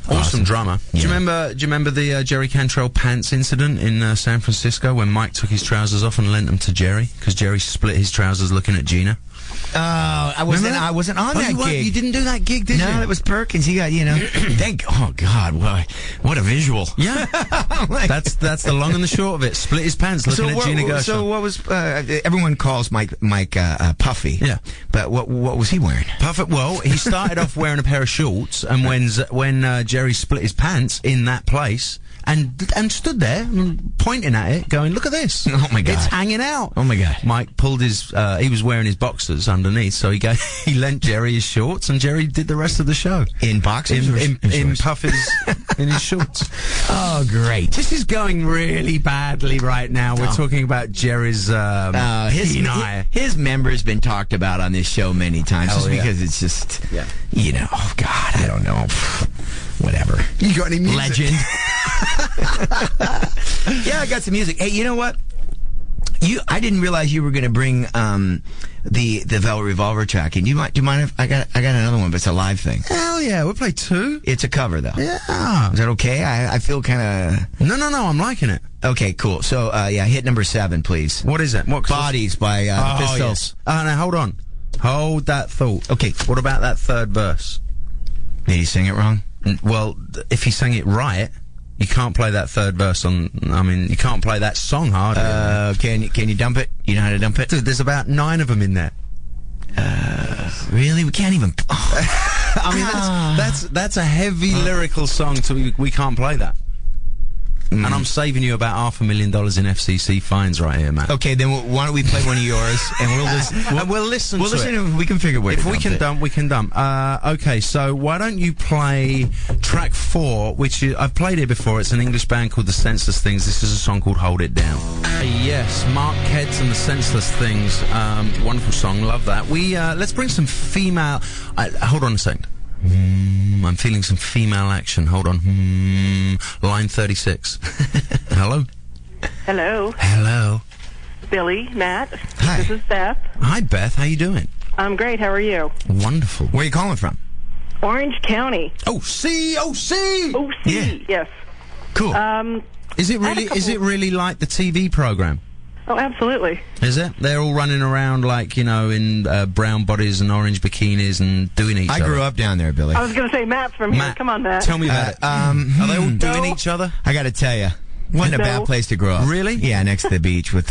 awesome drummer. Yeah. Do you remember the Jerry Cantrell pants incident in San Francisco when Mike took his trousers off and lent them to Jerry because Jerry split his trousers looking at Gina? I wasn't on that gig. You didn't do that gig, did you? No, it was Perkins. He got, oh God, what a visual. Yeah. That's the long and the short of it. Split his pants looking at Gina Gershon. So what was, everyone calls Mike Puffy. Yeah. But what was he wearing? Puffy, well, he started off wearing a pair of shorts, and when Jerry split his pants in that place, and stood there pointing at it, going, "Look at this! Oh my God, it's hanging out!" Oh my God! Mike pulled his. He was wearing his boxers underneath, so he lent Jerry his shorts, and Jerry did the rest of the show in boxers, in Puffy's in his shorts. Oh, great! This is going really badly right now. We're talking about Jerry's. His member's been talked about on this show many times, because it's just, oh God, I don't know. Whatever. You got any music? Legend. Yeah, I got some music. Hey, you know what? I didn't realize you were going to bring the Velvet Revolver track. And do you mind if I got another one, but it's a live thing. Hell yeah, we'll play two. It's a cover though. Yeah. Is that okay? I feel kind of. No, I'm liking it. Okay, cool. So hit number 7, please. What is it? What? Bodies by the Pistols. Yes. Now hold on. Hold that thought. Okay. What about that third verse? Did he sing it wrong? Well, if he sang it right, you can't play that third verse on. I mean, you can't play that song hard. Can you dump it? You know how to dump it? Dude, there's about 9 of them in there. Really? We can't even. I mean, that's a heavy lyrical song. We can't play that. And I'm saving you about $500,000 in FCC fines right here, man. Okay, then why don't we play one of yours and we'll listen. We'll listen. If we can figure where. If we can dump, we can dump. Okay, so why don't you play track 4, which I've played it before. It's an English band called the Senseless Things. This is a song called "Hold It Down." Yes, Mark Keds and the Senseless Things. Wonderful song, love that. Let's bring some female. Hold on a second. I'm feeling some female action. Hold on. Line 36. Hello? Hello. Billy, Matt. Hi. This is Beth. Hi, Beth. How you doing? I'm great. How are you? Wonderful. Where are you calling from? Orange County. OC! OC, yes. Cool. Is it really like the TV program? Oh, absolutely. Is it? They're all running around like, in brown bodies and orange bikinis and doing each other. I grew up down there, Billy. I was going to say Matt's from here. Come on, Matt. Tell me about it. Are they all doing each other? I got to tell you, Wasn't a bad place to grow up. Really? Yeah, next to the beach with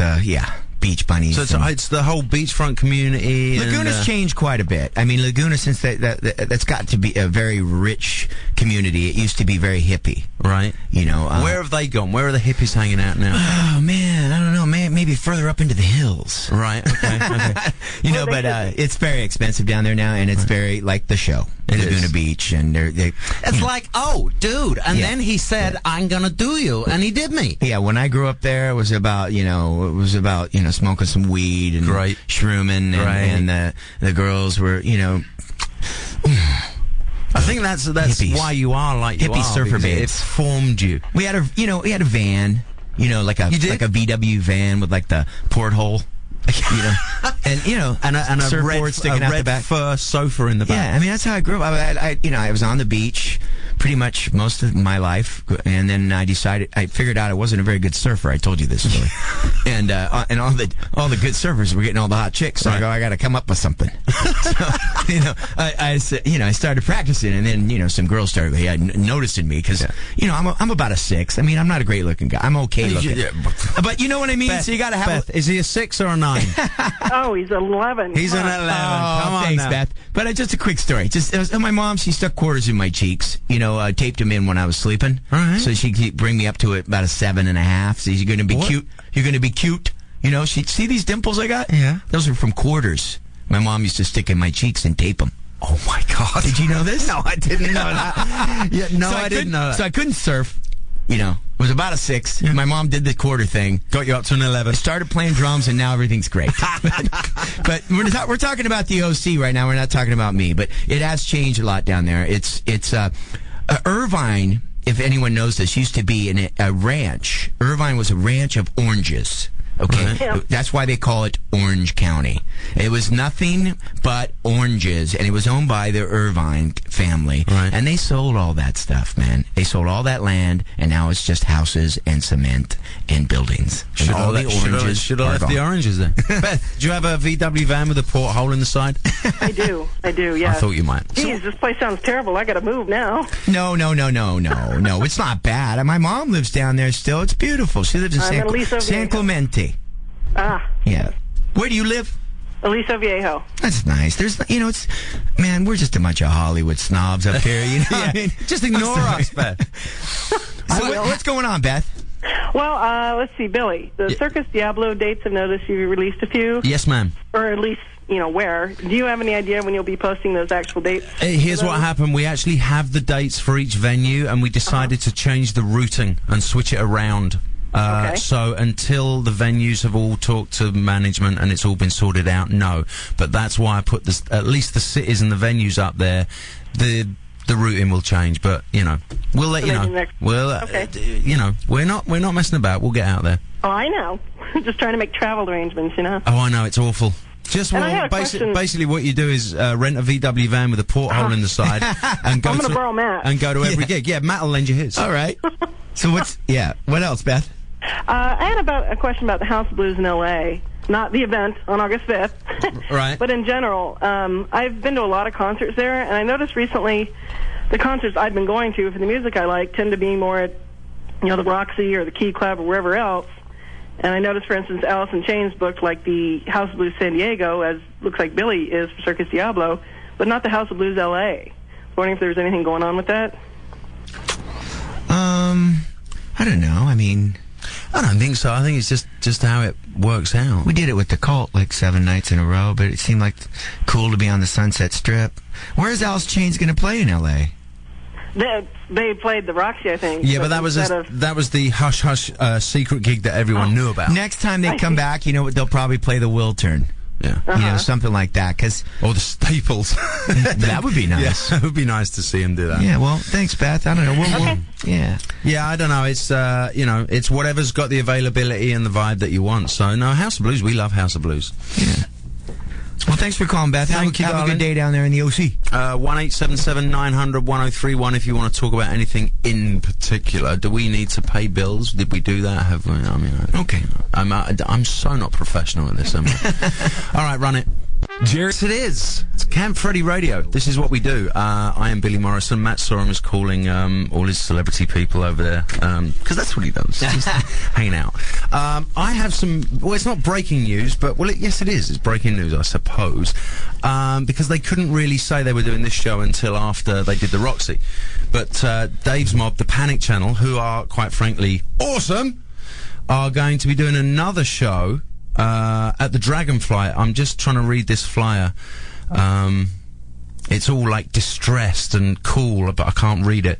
beach bunnies. So it's the whole beachfront community. Laguna's changed quite a bit. I mean, Laguna, since that's got to be a very rich community. It used to be very hippie. Right. You know. Where have they gone? Where are the hippies hanging out now? Oh, man, I don't know. Maybe further up into the hills. Right, okay. You know, but it's very expensive down there now, and it's very like the show. Laguna Beach, and it's like, oh, dude, and then he said, I'm gonna do you, and he did me. Yeah, when I grew up there, it was about smoking some weed and shrooming, and the girls were, I think that's hippies. why you are like you hippie are, surfer babes. It formed you. We had a van, like a VW van with like the porthole. and a surfboard sticking out the back, fur sofa in the back. Yeah, I mean that's how I grew up. I was on the beach pretty much most of my life, and then I figured out I wasn't a very good surfer. I told you this story, and all the good surfers were getting all the hot chicks. So I got to come up with something. So, I started practicing, and then some girls started noticing me because I'm about a 6. I mean, I'm not a great looking guy. I'm okay looking, but you know what I mean. Beth, so you got to have. Is he a 6 or a 9? Oh, he's 11. He's an 11. Come on, thanks, now. Beth. But just a quick story. My mom, she stuck quarters in my cheeks. Taped them in when I was sleeping. All right. So she could bring me up to about a 7.5. So you're going to be cute. You're going to be cute. She see these dimples I got? Yeah. Those are from quarters. My mom used to stick in my cheeks and tape them. Oh my God! Did you know this? No, I didn't know that. Yeah, no, I didn't know that. So I couldn't surf. It was about a 6. Yeah. My mom did the quarter thing. Got you up to an 11. I started playing drums, and now everything's great. But we're talking about the OC right now. We're not talking about me. But it has changed a lot down there. It's Irvine, if anyone knows this, used to be a ranch. Irvine was a ranch of oranges. Okay, Right. Yeah. That's why they call it Orange County. It was nothing but oranges, and it was owned by the Irvine family. Right. And they sold all that stuff, man. They sold all that land, and now it's just houses and cement and buildings. And all the oranges should have left the oranges then. Beth, do you have a VW van with a porthole in the side? I do, yeah. I thought you might. Geez, this place sounds terrible. I got to move now. No. It's not bad. My mom lives down there still. It's beautiful. She lives in San Clemente. Ah. Yeah. Where do you live? Aliso Viejo. That's nice. There's, we're just a bunch of Hollywood snobs up here. I mean, just ignore us, Beth. So what's going on, Beth? Well, let's see, Billy. The Circus Diablo dates, I've noticed you released a few. Yes, ma'am. Or at least, where. Do you have any idea when you'll be posting those actual dates? Here's what happened. We actually have the dates for each venue, and we decided to change the routing and switch it around. Okay. So until the venues have all talked to management and it's all been sorted out, no. But that's why I put at least the cities and the venues up there. The routing will change, but we'll let you know. We're not messing about. We'll get out there. Oh, I know. Just trying to make travel arrangements, Oh, I know, it's awful. Basically what you do is rent a VW van with a porthole in the side and go I'm gonna borrow Matt. and go to every gig. Yeah, Matt will lend you his. All right. So what else, Beth? I had a question about the House of Blues in L.A., not the event on August 5th. Right. But in general, I've been to a lot of concerts there, and I noticed recently the concerts I've been going to for the music I like tend to be more at, the Roxy or the Key Club or wherever else. And I noticed, for instance, Alice in Chains booked like the House of Blues San Diego, as looks like Billy is for Circus Diablo, but not the House of Blues L.A. Wondering if there's anything going on with that? I don't know. I mean, I don't think so. I think it's just how it works out. We did it with the Cult like 7 nights in a row, but it seemed like cool to be on the Sunset Strip. Where's Alice Chains going to play in L.A.? They played the Roxy, I think. Yeah, but that was the hush hush secret gig that everyone knew about. Next time they come back, they'll probably play the Will Turn. Yeah. Something like that. Or the Staples. That would be nice. Yeah, it would be nice to see him do that. Yeah, well, thanks, Beth. I don't know. Yeah, I don't know. It's, it's whatever's got the availability and the vibe that you want. So, no, House of Blues, we love House of Blues. Yeah. Well, thanks for calling, Beth. Thank you, Have darling. a good day down there in the OC. 1-877-900-1031 if you want to talk about anything in particular. Do we need to pay bills? Did we do that? Have we? Okay. I'm so not professional at this, am I? All right, run it. Jerry. Yes, it is. It's Camp Freddy Radio. This is what we do. I am Billy Morrison. Matt Sorum is calling all his celebrity people over there, because that's what he does. He's hanging out. I have some, well, it's not breaking news, but, well, yes it is. It's breaking news, I suppose, because they couldn't really say they were doing this show until after they did the Roxy. But Dave's Mob, the Panic Channel, who are, quite frankly, awesome, are going to be doing another show at the Dragonfly. I'm just trying to read this flyer. It's all like distressed and cool, but I can't read it.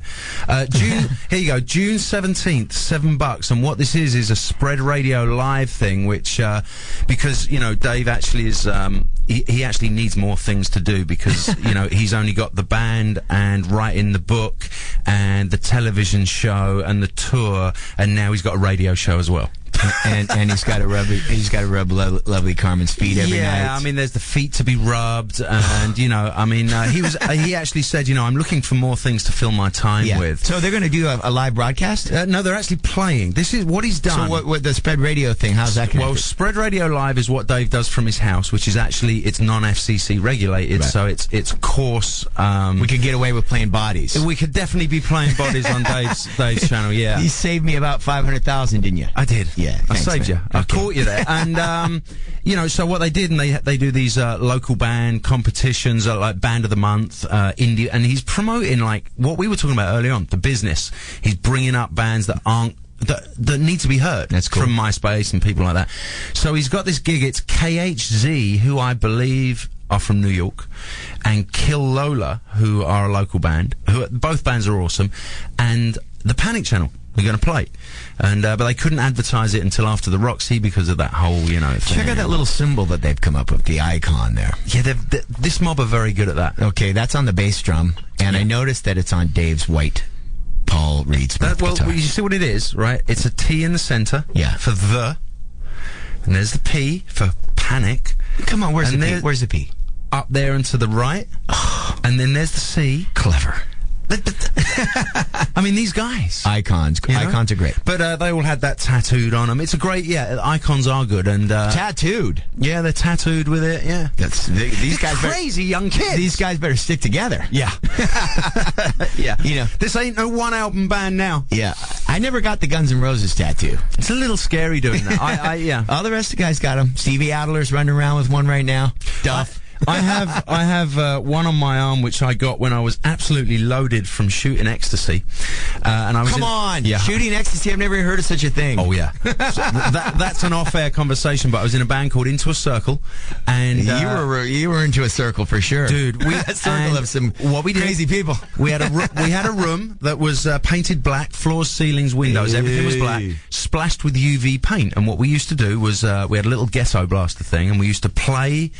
Here you go, June 17th, $7. And what this is a Spread Radio Live thing, which, because, you know, Dave actually is, he actually needs more things to do because, you know, he's only got the band and writing the book and the television show and the tour, and now he's got a radio show as well. and he's got to rub lovely Carmen's feet every night. Yeah, I mean, there's the feet to be rubbed, and you know, I mean, he actually said, you know, I'm looking for more things to fill my time with. So they're going to do a live broadcast? No, they're actually playing. This is what he's done. So what the Spread Radio thing? How's that connected? Well, Spread Radio Live is what Dave does from his house, which is actually it's non-FCC regulated, right. So it's coarse. We could get away with playing bodies. We could definitely be playing bodies on Dave's channel. Yeah, you saved me about $500,000, didn't you? I did. Yeah, I thanks, saved you. man. I caught you there. And, you know, so what they did, and they do these local band competitions, like Band of the Month, indie, and he's promoting, like, what we were talking about earlier on, the business. He's bringing up bands that aren't, that need to be heard. That's cool. From MySpace and people like that. So he's got this gig. It's KHZ, who I believe are from New York, and Kill Lola, who are a local band, both bands are awesome, and the Panic Channel. We're going to play, and but they couldn't advertise it until after the Roxy because of that whole, you know. Thing. Check out that little symbol that they've come up with, the icon there. Yeah, this mob are very good at that. Okay, that's on the bass drum, and I noticed that it's on Dave's white Paul Reed Smith guitar. Well, you see what it is, right? It's a T in the center, yeah, for the, and there's the P for panic. Come on, where's the P? Where's the P? Up there and to the right, and then there's the C. Clever. I mean, these guys. Icons. You know? Icons are great. But they all had that tattooed on them. It's a great, icons are good. And tattooed? Yeah, they're tattooed with it, yeah. These guys crazy young kids. These guys better stick together. Yeah. Yeah. You know, this ain't no one-album band now. Yeah. I never got the Guns N' Roses tattoo. It's a little scary doing that. Yeah. All the rest of the guys got them. Stevie Adler's running around with one right now. Duff. I have one on my arm which I got when I was absolutely loaded from shooting ecstasy, and I was shooting ecstasy. I've never heard of such a thing. Oh yeah, so that's an off-air conversation. But I was in a band called Into a Circle, and you were into a circle for sure, dude. We a circle of some crazy people. We had a room that was painted black, floors, ceilings, windows, everything was black, splashed with UV paint. And what we used to do was we had a little ghetto blaster thing, and we used to play.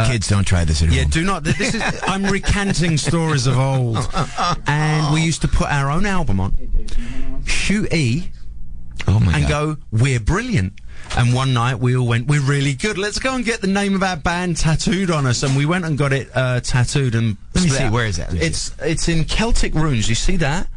Kids, don't try this at home. Yeah, do not. This is. I'm recanting stories of old. And we used to put our own album on, shoot E, and go, we're brilliant. And one night we all went, we're really good. Let's go and get the name of our band tattooed on us. And we went and got it tattooed. And let me see. Where is that? It's in Celtic runes. You see that?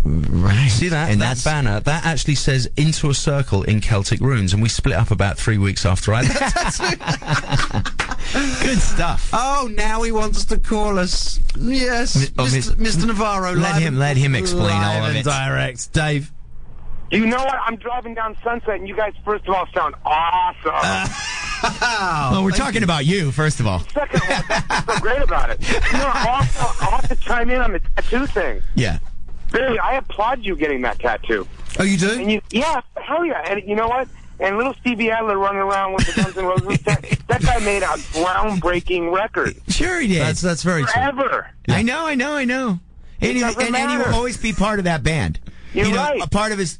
Right. See that? And that banner, that actually says Into a Circle in Celtic runes, and we split up about 3 weeks after I had that tattoo. Good stuff. Oh, now he wants to call us. Yes. Mr. Navarro. Let him explain all of it. Direct. Dave. You know what? I'm driving down Sunset, and you guys, first of all, sound awesome. Well, we're talking about you, first of all. Second of all, that's so great about it. You know, I'll have to chime in on the tattoo thing. Yeah. Billy, I applaud you getting that tattoo. Oh, you do? And yeah, hell yeah. And you know what? And little Stevie Adler running around with the Guns N' Roses, that guy made a groundbreaking record. Sure he did. That's very true. Forever. Yeah. I know. And he will always be part of that band. You're right. A part of his,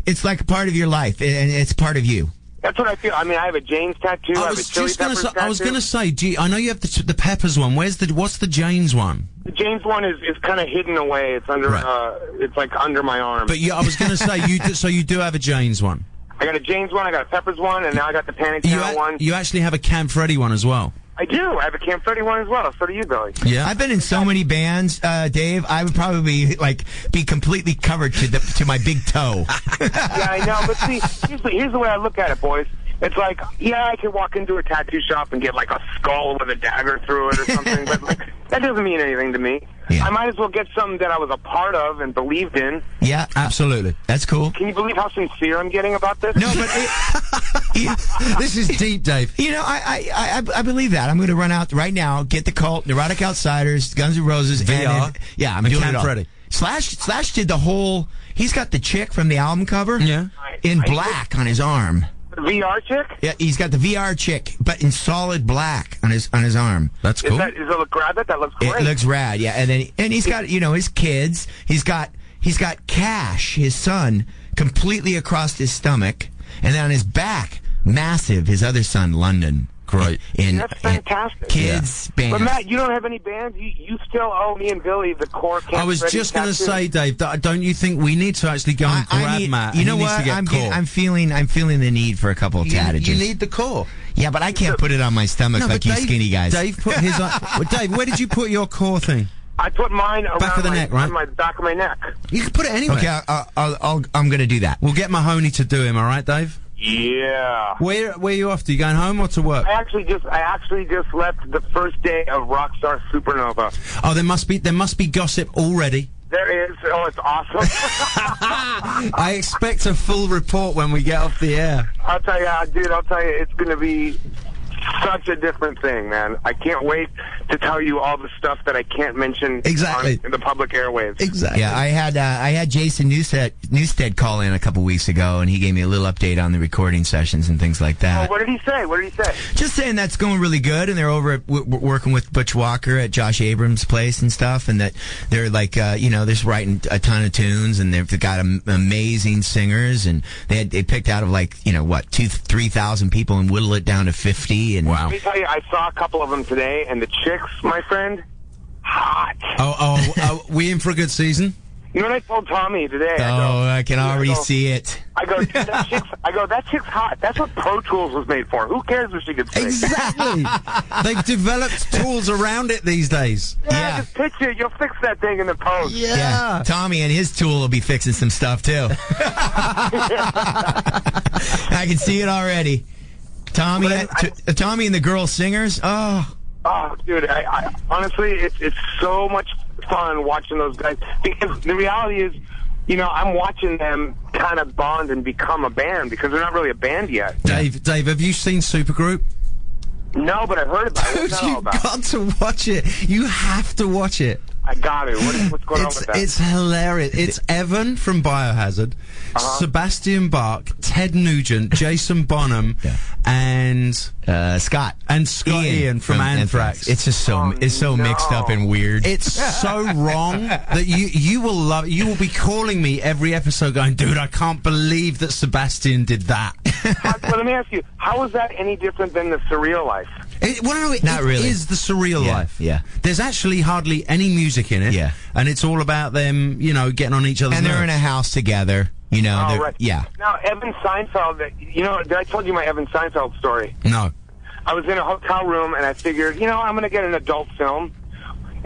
it's like a part of your life, and it's part of you. That's what I feel. I mean, I have a Jane's tattoo. I have a Chili Peppers tattoo. I was going to say, gee, I know you have the Peppers one. What's the Jane's one? The Jane's one is kind of hidden away. It's under, it's like under my arm. But yeah, I was going to say, you do have a Jane's one. I got a Jane's one, I got a Peppers one, and now I got the Panic Channel one. You actually have a Camp Freddy one as well. I do. I have a Camp Freddy one as well. So do you, Billy. Yeah. I've been in so many bands, Dave. I would probably be completely covered to my big toe. Yeah, I know. But see, here's the way I look at it, boys. It's like, yeah, I could walk into a tattoo shop and get like a skull with a dagger through it or something, but like, that doesn't mean anything to me. Yeah. I might as well get something that I was a part of and believed in. Yeah, Absolutely. that's cool. Can you believe how sincere I'm getting about this? No, but This is deep, Dave. you know, I believe that. I'm going to run out right now, get the Cult, Neurotic Outsiders, Guns N' Roses, VR, and yeah, I'm and doing Camp it all. Freddy. Slash did the whole. He's got the chick from the album cover. Yeah. In black on his arm. The VR chick? Yeah, he's got the VR chick, but in solid black on his arm. That's cool. Does it look rad? That looks great. It looks rad, yeah. And then he's got his kids. He's got Cash, his son, completely across his stomach, and then on his back, massive. His other son, London. Great. That's fantastic. Kids band. But Matt, you don't have any bands. You still owe me and Billy the core. I was just going to say, Dave, that don't you think we need to actually go and grab Matt? You and know he needs what? to get core. I'm feeling the need for a couple of tattages. You need the core. Yeah, but I can't put it on my stomach No, like but you Dave, skinny guys. Dave put his. Well, Dave, where did you put your core thing? I put mine around Back of the neck, right? on my back of my neck. You can put it anywhere. Okay, I'm going to do that. We'll get Mahoney to do him. All right, Dave. Yeah. Where are you off to? You going home or to work? I actually just left the first day of Rockstar Supernova. Oh, there must be gossip already. There is. Oh, it's awesome. I expect a full report when we get off the air. I'll tell you, dude. It's going to be such a different thing, man. I can't wait to tell you all the stuff that I can't mention Exactly. in the public airwaves. Exactly. Yeah, I had Jason Newstead call in a couple weeks ago, and he gave me a little update on the recording sessions and things like that. Oh, what did he say? Just saying that's going really good, and they're over at working with Butch Walker at Josh Abrams' place and stuff, and that they're like, they're just writing a ton of tunes, and they've got amazing singers, and they picked out of 2,000-3,000 people and whittle it down to 50. And Wow. Let me tell you, I saw a couple of them today, and the chicks, my friend, hot. Oh, we in for a good season? You know what I told Tommy today? I can already see it. I go, that chick's hot. That's what Pro Tools was made for. Who cares if she can sing? Exactly. They've developed tools around it these days. Yeah, just picture it. You'll fix that thing in the post. Yeah. Tommy and his tool will be fixing some stuff too. I can see it already. Tommy and the girl singers. Oh, dude, I honestly, it's so much fun watching those guys, because the reality is, I'm watching them kind of bond and become a band, because they're not really a band yet. Dave, have you seen Supergroup? No, but I heard about it. What's that all You've about? got to watch it. You have to watch it. I got it. What's going on with that? It's hilarious. It's Evan from Biohazard, Sebastian Bach, Ted Nugent, Jason Bonham, and Scott Ian from Anthrax. It's just so mixed up and weird. It's so wrong that you will love it. You will be calling me every episode going, dude, I can't believe that Sebastian did that. Well, let me ask you, how is that any different than the Surreal Life? Not really. It is the surreal life. Yeah. There's actually hardly any music in it. Yeah. And it's all about them, getting on each other's And they're in nerves. a house together. Right. Yeah. Now, Evan Seinfeld, did I told you my Evan Seinfeld story? No. I was in a hotel room, and I figured, I'm going to get an adult film.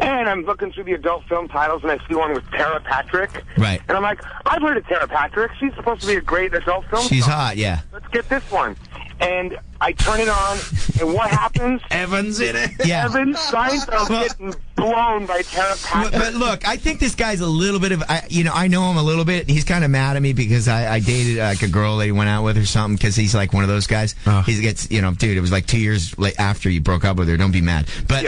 And I'm looking through the adult film titles, and I see one with Tara Patrick. Right. And I'm like, I've heard of Tara Patrick. She's supposed to be a great adult film She's star. hot, yeah. Let's get this one. And I turn it on, and what happens? Evan's in it. Yeah. Evan Seinfeld getting blown by Tara Patrick. But look, I think this guy's a little bit of, I know him a little bit. He's kind of mad at me because I dated like a girl that he went out with or something, because he's like one of those guys. Oh. He gets, dude, it was like 2 years after you broke up with her. Don't be mad. But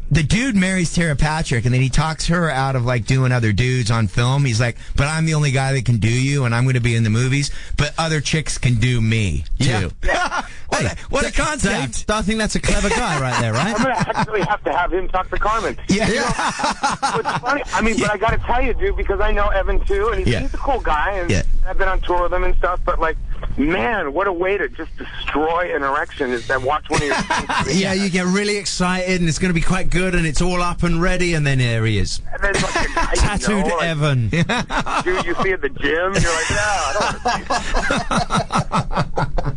the dude marries Tara Patrick, and then he talks her out of like doing other dudes on film. He's like, but I'm the only guy that can do you, and I'm going to be in the movies, but other chicks can do me too. Yeah. What a concept. Dave, I think that's a clever guy right there, I'm right? going to actually have to have him talk to Carmen. Yeah. What's funny, but I got to tell you, dude, because I know Evan too, and he's a cool guy, and I've been on tour with him and stuff, but like, man, what a way to just destroy an erection is that watch one of your Yeah, you get really excited, and it's going to be quite good, and it's all up and ready, and then there he is. And then Tattooed Evan. Dude, you see at the gym, you're like, I don't want to see.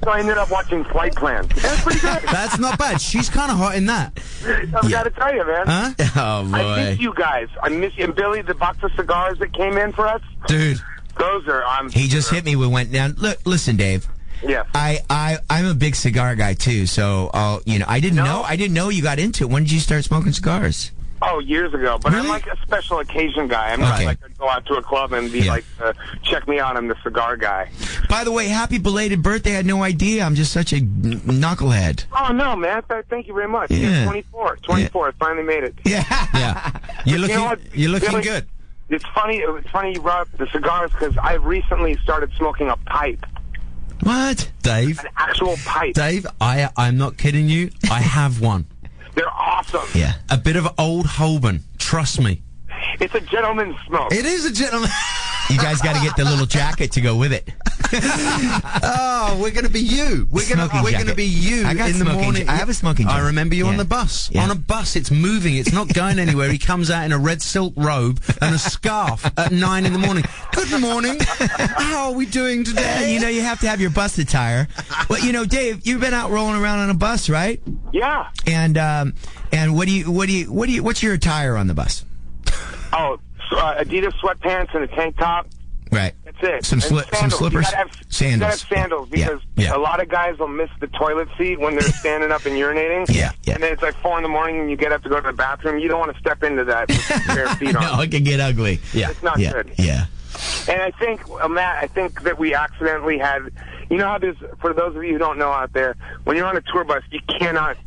So I ended up watching Flight Plan. That's pretty good. That's not bad. She's kind of hot in that. I've got to tell you, man. Huh? Oh, boy. I miss you guys. I miss you. And Billy, the box of cigars that came in for us. Dude. Those are. He just hit me with one. Now, look, listen, Dave. Yeah. I'm a big cigar guy too. So I didn't know you got into it. When did you start smoking cigars? Oh, years ago. But really? I'm like a special occasion guy. I'm not like to go out to a club and be like, check me out, I'm the cigar guy. By the way, happy belated birthday. I had no idea. I'm just such a knucklehead. Oh, no, man. Thank you very much. Yeah. 24. I finally made it. Yeah. You're looking good. It's funny you brought up the cigars because I've recently started smoking a pipe. What? Dave? An actual pipe. Dave, I'm not kidding you. I have one. They're awesome. Yeah. A bit of Old Holborn. Trust me. It's a gentleman's smoke. It is a gentleman. You guys got to get the little jacket to go with it. Oh, we're going to be you. We're going to be you in the morning. I have a smoking jacket. I remember you on the bus. Yeah. On a bus, it's moving. It's not going anywhere. He comes out in a red silk robe and a scarf at 9 in the morning. Good morning. How are we doing today? You have to have your bus attire. Well, Dave, you've been out rolling around on a bus, right? Yeah. And what's your attire on the bus? Oh, Adidas sweatpants and a tank top. Right. That's it. Some slippers? You gotta have sandals because Yeah. a lot of guys will miss the toilet seat when they're standing up and urinating. Yeah. And then it's like 4 in the morning and you get up to go to the bathroom. You don't want to step into that with bare feet on. No, it can get ugly. Yeah. It's not good. Yeah. And I think, Matt, that we accidentally had, how there's, for those of you who don't know out there, when you're on a tour bus, you cannot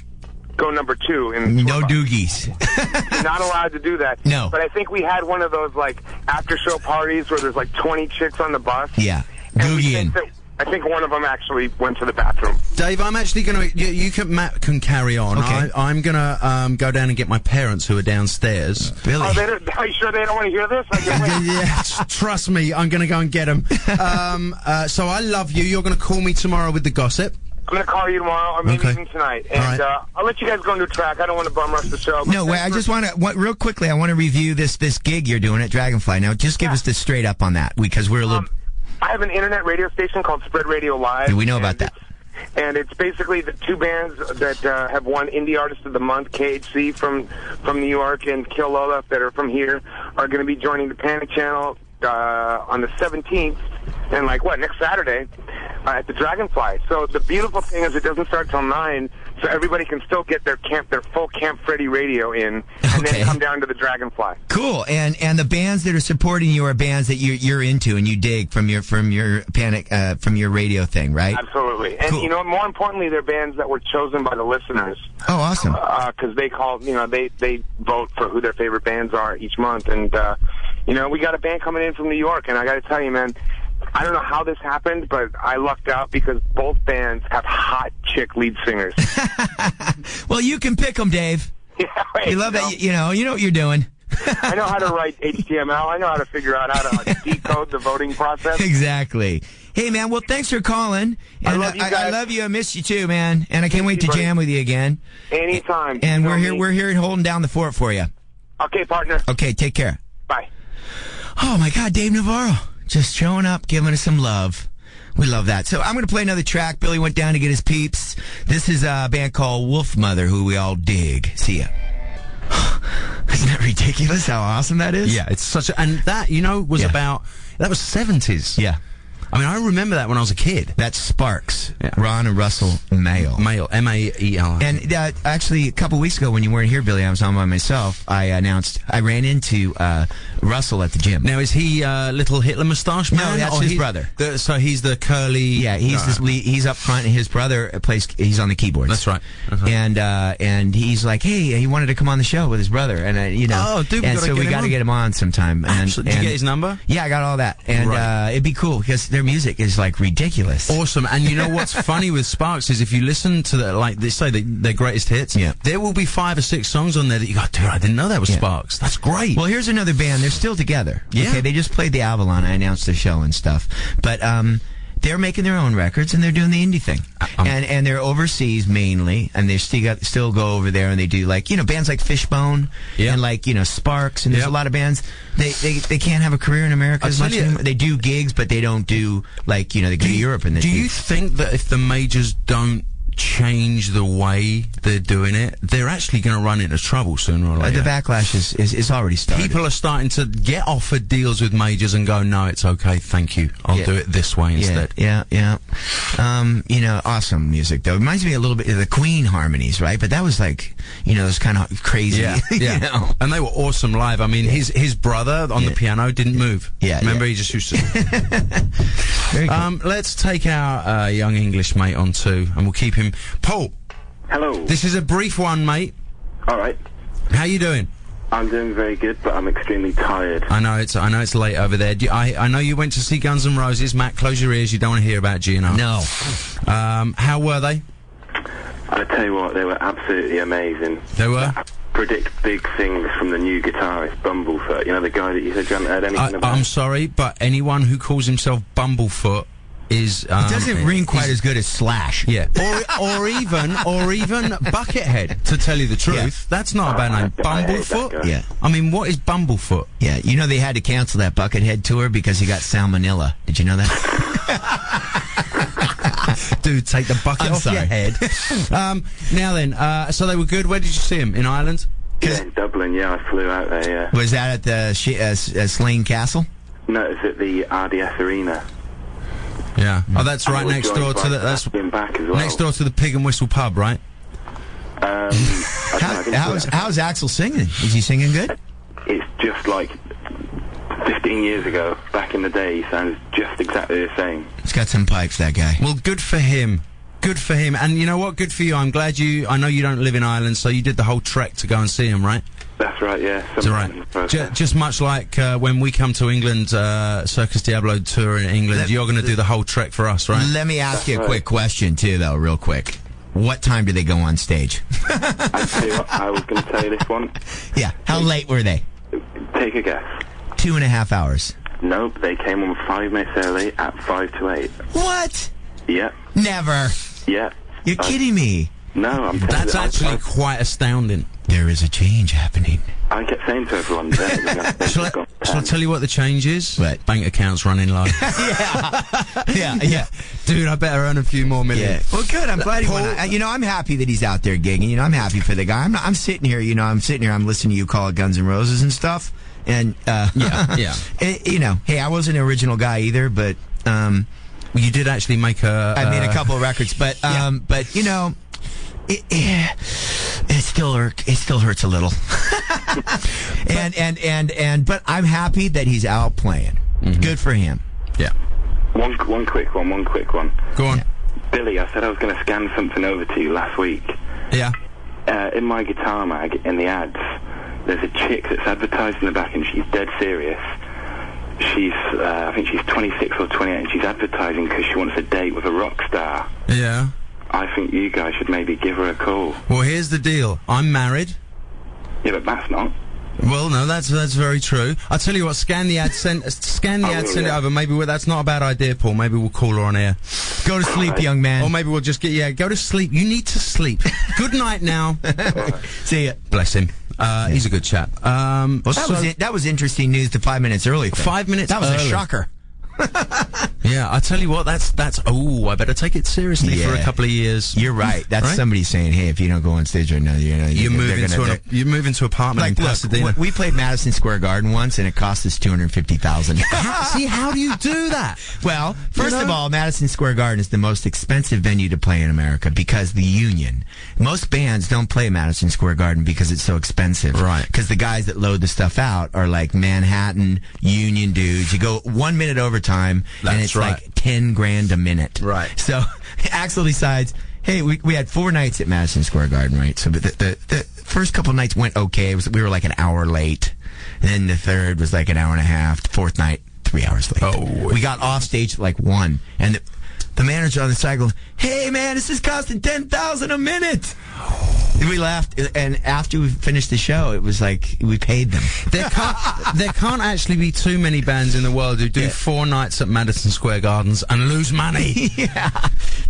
go number 2 in the no tour bus. doogies. You're not allowed to do that. No. But I think we had one of those, after show parties where there's, 20 chicks on the bus. Yeah. And I think one of them actually went to the bathroom. Dave, I'm actually going to... Matt can carry on. Okay. I'm going to go down and get my parents who are downstairs. Billy. Are you sure they don't want to hear this? Yeah, trust me, I'm going to go and get them. So I love you. You're going to call me tomorrow with the gossip. I'm going to call you tomorrow, or maybe even tonight. And I'll let you guys go into a track. I don't want to bum rush the show. No, wait, I just want to, real quickly, I want to review this gig you're doing at Dragonfly. Now, just give us the straight up on that, because we're a little... I have an internet radio station called Spread Radio Live. Do we know about that? And it's basically the 2 bands that have won Indie Artist of the Month, KHC from New York and Kill Lola, that are from here, are going to be joining the Panic Channel on the 17th, and next Saturday at the Dragonfly. So the beautiful thing is it doesn't start till 9, so everybody can still get their full Camp Freddy radio in, and then come down to the Dragonfly. Cool. And the bands that are supporting you are bands that you're into and you dig from your Panic from your radio thing, right? Absolutely. And cool. More importantly, they're bands that were chosen by the listeners. Oh, awesome. Because they call, they vote for who their favorite bands are each month, and we got a band coming in from New York, and I got to tell you, man, I don't know how this happened, but I lucked out because both bands have hot chick lead singers. Well, you can pick them, Dave. Yeah, right, you love that. You know what you're doing. I know how to write HTML. I know how to figure out how to decode the voting process. Exactly. Hey, man, well, thanks for calling. And I love you guys. I love you. I miss you, too, man. And I can't wait to jam with you again. Anytime. And we're here holding down the fort for you. Okay, partner. Okay, take care. Bye. Oh, my God, Dave Navarro. Just showing up, giving us some love. We love that. So I'm going to play another track. Billy went down to get his peeps. This is a band called Wolf Mother, who we all dig. See ya. Isn't that ridiculous how awesome that is? Yeah, it's such a... And that, was about... That was 70s. Yeah. I mean, I remember that when I was a kid. That's Sparks. Yeah. Ron and Russell Mael. Mael. M-A-E-L. And actually, a couple weeks ago when you weren't here, Billy, I was on by myself. I ran into Russell at the gym. Now, is he little Hitler mustache man? No, that's his brother. So he's the curly... Yeah, he's up front, and his brother he's on the keyboards. That's right. And he's like, hey, he wanted to come on the show with his brother. And, Oh, dude, we got to get him on sometime. Did you get his number? Yeah, I got all that. And it'd be cool, because their music is ridiculous. Awesome. And you know what's funny with Sparks is if you listen to they say their greatest hits, there will be 5 or 6 songs on there that you go, dude, I didn't know that was Sparks. That's great. Well, here's another band. They're still together. Yeah. Okay, they just played the Avalon. I announced their show and stuff. But they're making their own records, and they're doing the indie thing. And they're overseas mainly, and they still go over there, and they do bands like Fishbone and Sparks, and there's a lot of bands. They can't have a career in America as much anymore. They do gigs, but they don't do they go to Europe and do you think that if the majors don't change the way they're doing it, they're actually going to run into trouble sooner or later. The backlash is already started. People are starting to get offered deals with majors and go, no, it's okay, thank you. I'll do it this way instead. Yeah. Awesome music, though. It reminds me a little bit of the Queen harmonies, right? But that was like, those kind of crazy. Yeah. And they were awesome live. I mean, his brother on the piano didn't move. Yeah. Remember, he just used to... Very cool. Let's take our young English mate on too, and we'll keep him... Paul. Hello. This is a brief one, mate. All right. How you doing? I'm doing very good, but I'm extremely tired. I know it's late over there. I know you went to see Guns N' Roses. Matt, close your ears. You don't want to hear about G&R. No. How were they? I tell you what, they were absolutely amazing. They were? I predict big things from the new guitarist, Bumblefoot. You know, the guy that you said you haven't heard anything about? I'm sorry, but anyone who calls himself Bumblefoot is... it doesn't ring quite as good as Slash. Yeah. or even Buckethead, to tell you the truth. Yeah. That's not a bad name. Bumblefoot? Yeah. I mean, what is Bumblefoot? Yeah, they had to cancel that Buckethead tour because he got salmonella. Did you know that? Dude, take the bucket off your head. Now then, so they were good. Where did you see them? In Ireland? Yeah, in Dublin, I flew out there, yeah. Was that at the Slane Castle? No, it's at the RDS Arena. Yeah. Oh, that's right next door to the... That's back as well. next door to the Pig and Whistle pub, right? How's Axl singing? Is he singing good? It's just like 15 years ago. Back in the day, he sounds just exactly the same. He's got some pipes, that guy. Well, good for him. Good for him. And you know what? Good for you. I'm glad I know you don't live in Ireland, so you did the whole trek to go and see him, right? That's right, yeah. That's right. Just much like when we come to England, Circus Diablo tour in England, you're going to do the whole trek for us, right? Let me ask you a quick question, too, though, real quick. What time did they go on stage? I tell you what, I was going to tell you this one. Yeah. How late were they? Take a guess. 2.5 hours. Nope, they came on 5 minutes early at 5 to 8. What? Yeah. Never. Yeah. You're kidding me. No, I'm telling you. That's actually quite astounding. There is a change happening. I kept saying to everyone, shall I tell you what the change is? What? Bank accounts running low. yeah. Dude, I better earn a few more million. Yeah. Well, good. I'm glad he went. I'm happy that he's out there gigging. I'm happy for the guy. I'm sitting here. I'm listening to you call it Guns N' Roses and stuff. And yeah. Hey, I wasn't an original guy either, but you did actually make I made a couple of records, but it still hurts a little. But I'm happy that he's out playing. Mm-hmm. Good for him. Yeah. One quick one. Go on. Yeah. Billy, I said I was going to scan something over to you last week. Yeah. In my guitar mag, in the ads, there's a chick that's advertised in the back, and she's dead serious. She's, I think she's 26 or 28, and she's advertising because she wants a date with a rock star. Yeah. I think you guys should maybe give her a call. Well, here's the deal. I'm married. Yeah, but Matt's not. Well, no, that's very true. I'll tell you what, scan the ad, send it over. Maybe that's not a bad idea, Paul. Maybe we'll call her on air. Go to sleep, young man. Or maybe we'll just go to sleep. You need to sleep. Good night now. See ya. Bless him. He's a good chap. Well, that was interesting news to 5 minutes early. 5 minutes That was early. a shocker. Yeah, I tell you what, that's I better take it seriously for a couple of years. You're right. That's somebody saying, hey, if you don't go on stage right now, you move into apartment in Pasadena. Look, we played Madison Square Garden once, and it cost us $250,000. See, how do you do that? Well, first of all, Madison Square Garden is the most expensive venue to play in America because the union. Most bands don't play Madison Square Garden because it's so expensive. Right. Because the guys that load the stuff out are like Manhattan union dudes. You go 1 minute overtime, and it's like 10 grand a minute. Right. So Axl decides, hey, we had 4 nights at Madison Square Garden, right? So the first couple nights went okay. We were like an hour late. And then the third was like an hour and a half. The fourth night, 3 hours late. Oh, we got off stage at like 1. And the manager on the side goes, hey, man, this is costing $10,000 a minute. And we laughed, and after we finished the show, it was like we paid them. There can't actually be too many bands in the world who do 4 nights at Madison Square Gardens and lose money. Yeah.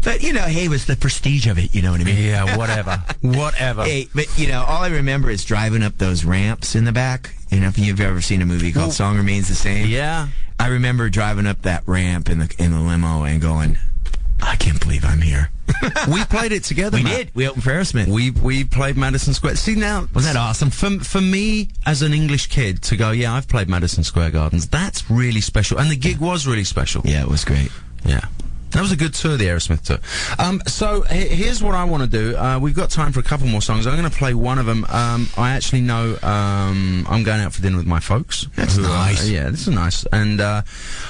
But, hey, it was the prestige of it, you know what I mean? Yeah, whatever. Whatever. Hey, but, all I remember is driving up those ramps in the back. If you've ever seen a movie called Song Remains the Same. Yeah. I remember driving up that ramp in the limo and going, I can't believe I'm here. We played it together, We Matt. did. We opened for Aerosmith. We played Madison Square. See, now... Wasn't that awesome? For me, as an English kid, to go, yeah, I've played Madison Square Gardens, that's really special. And the gig was really special. Yeah, it was great. Yeah. That was a good tour, the Aerosmith tour. So here's what I want to do. We've got time for a couple more songs. I'm going to play one of them. I actually know I'm going out for dinner with my folks. That's nice. Yeah, this is nice. And I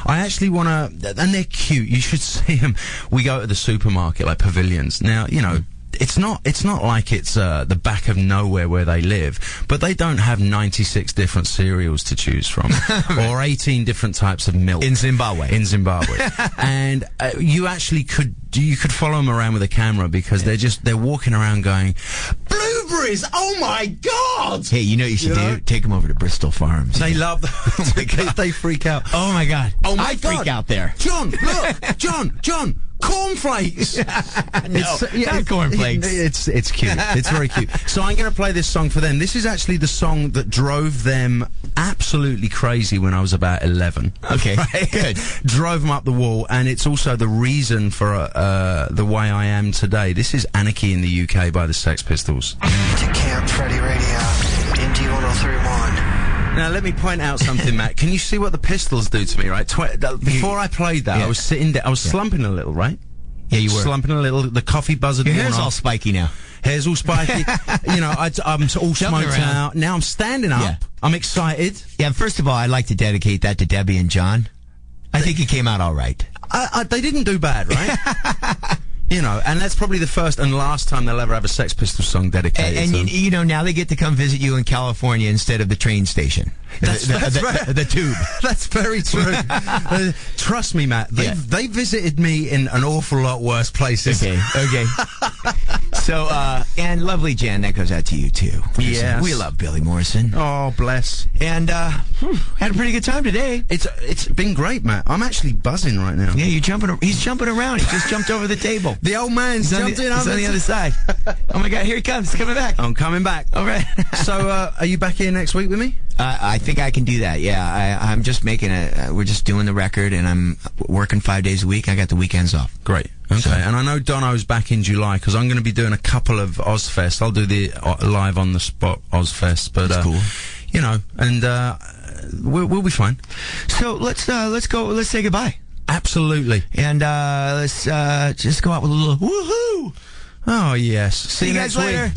actually want to... And they're cute. You should see them. We go to the supermarket, like pavilions. Now, you know... It's not like it's the back of nowhere where they live, but they don't have 96 different cereals to choose from, or 18 different types of milk In Zimbabwe. And you could follow them around with a camera because they're walking around going, blueberries! Oh my God! Hey, you know what you should do? Take them over to Bristol Farms. They love them. Oh my God. They freak out. Oh my God! Oh my I God. freak out there. John, look, John. Cornflakes. Not cornflakes. It's cute. It's very cute. So I'm going to play this song for them. This is actually the song that drove them absolutely crazy when I was about 11. Okay, Right? good. Drove them up the wall, and it's also the reason for the way I am today. This is Anarchy in the UK by the Sex Pistols. To Camp Freddy Radio, Indy 103.1. Now, let me point out something, Matt. Can you see what the Pistols do to me, right? Before I played that, Yeah. I was sitting there. I was slumping a little, right? Yeah, you were. Slumping a little. The coffee buzzard. Your worn hair's off. all spiky now. Hair's all spiky. You know, I'm all smoked around. out. Now I'm standing up. Yeah. I'm excited. Yeah, first of all, I'd like to dedicate that to Debbie and John. I think it came out all right. They didn't do bad, right? You know, and that's probably the first and last time they'll ever have a Sex Pistols song dedicated And to them. you know, now they get to come visit you in California instead of the train station. That's right. The tube. That's very true. Trust me, Matt. They visited me in an awful lot worse places. Okay. So, and lovely Jan, that goes out to you too. Yes. We love Billy Morrison. Oh, bless. And had a pretty good time today. It's been great, Matt. I'm actually buzzing right now. Yeah, he's jumping around. He just jumped over the table. The old man's jumped in. He's on the other side. Oh my God, here he comes. He's coming back. I'm coming back. All right. So, are you back here next week with me? I think I can do that. Yeah, I'm just making we're just doing the record, and I'm working 5 days a week. I got the weekends off. Great. Okay. And I know Dono's back in July because I'm going to be doing a couple of Ozfest. I'll do the live on the spot Ozfest, but That's cool. You know, and we'll be fine. So let's go. Let's say goodbye. Absolutely. And let's just go out with a little woohoo. Oh yes. See you guys later.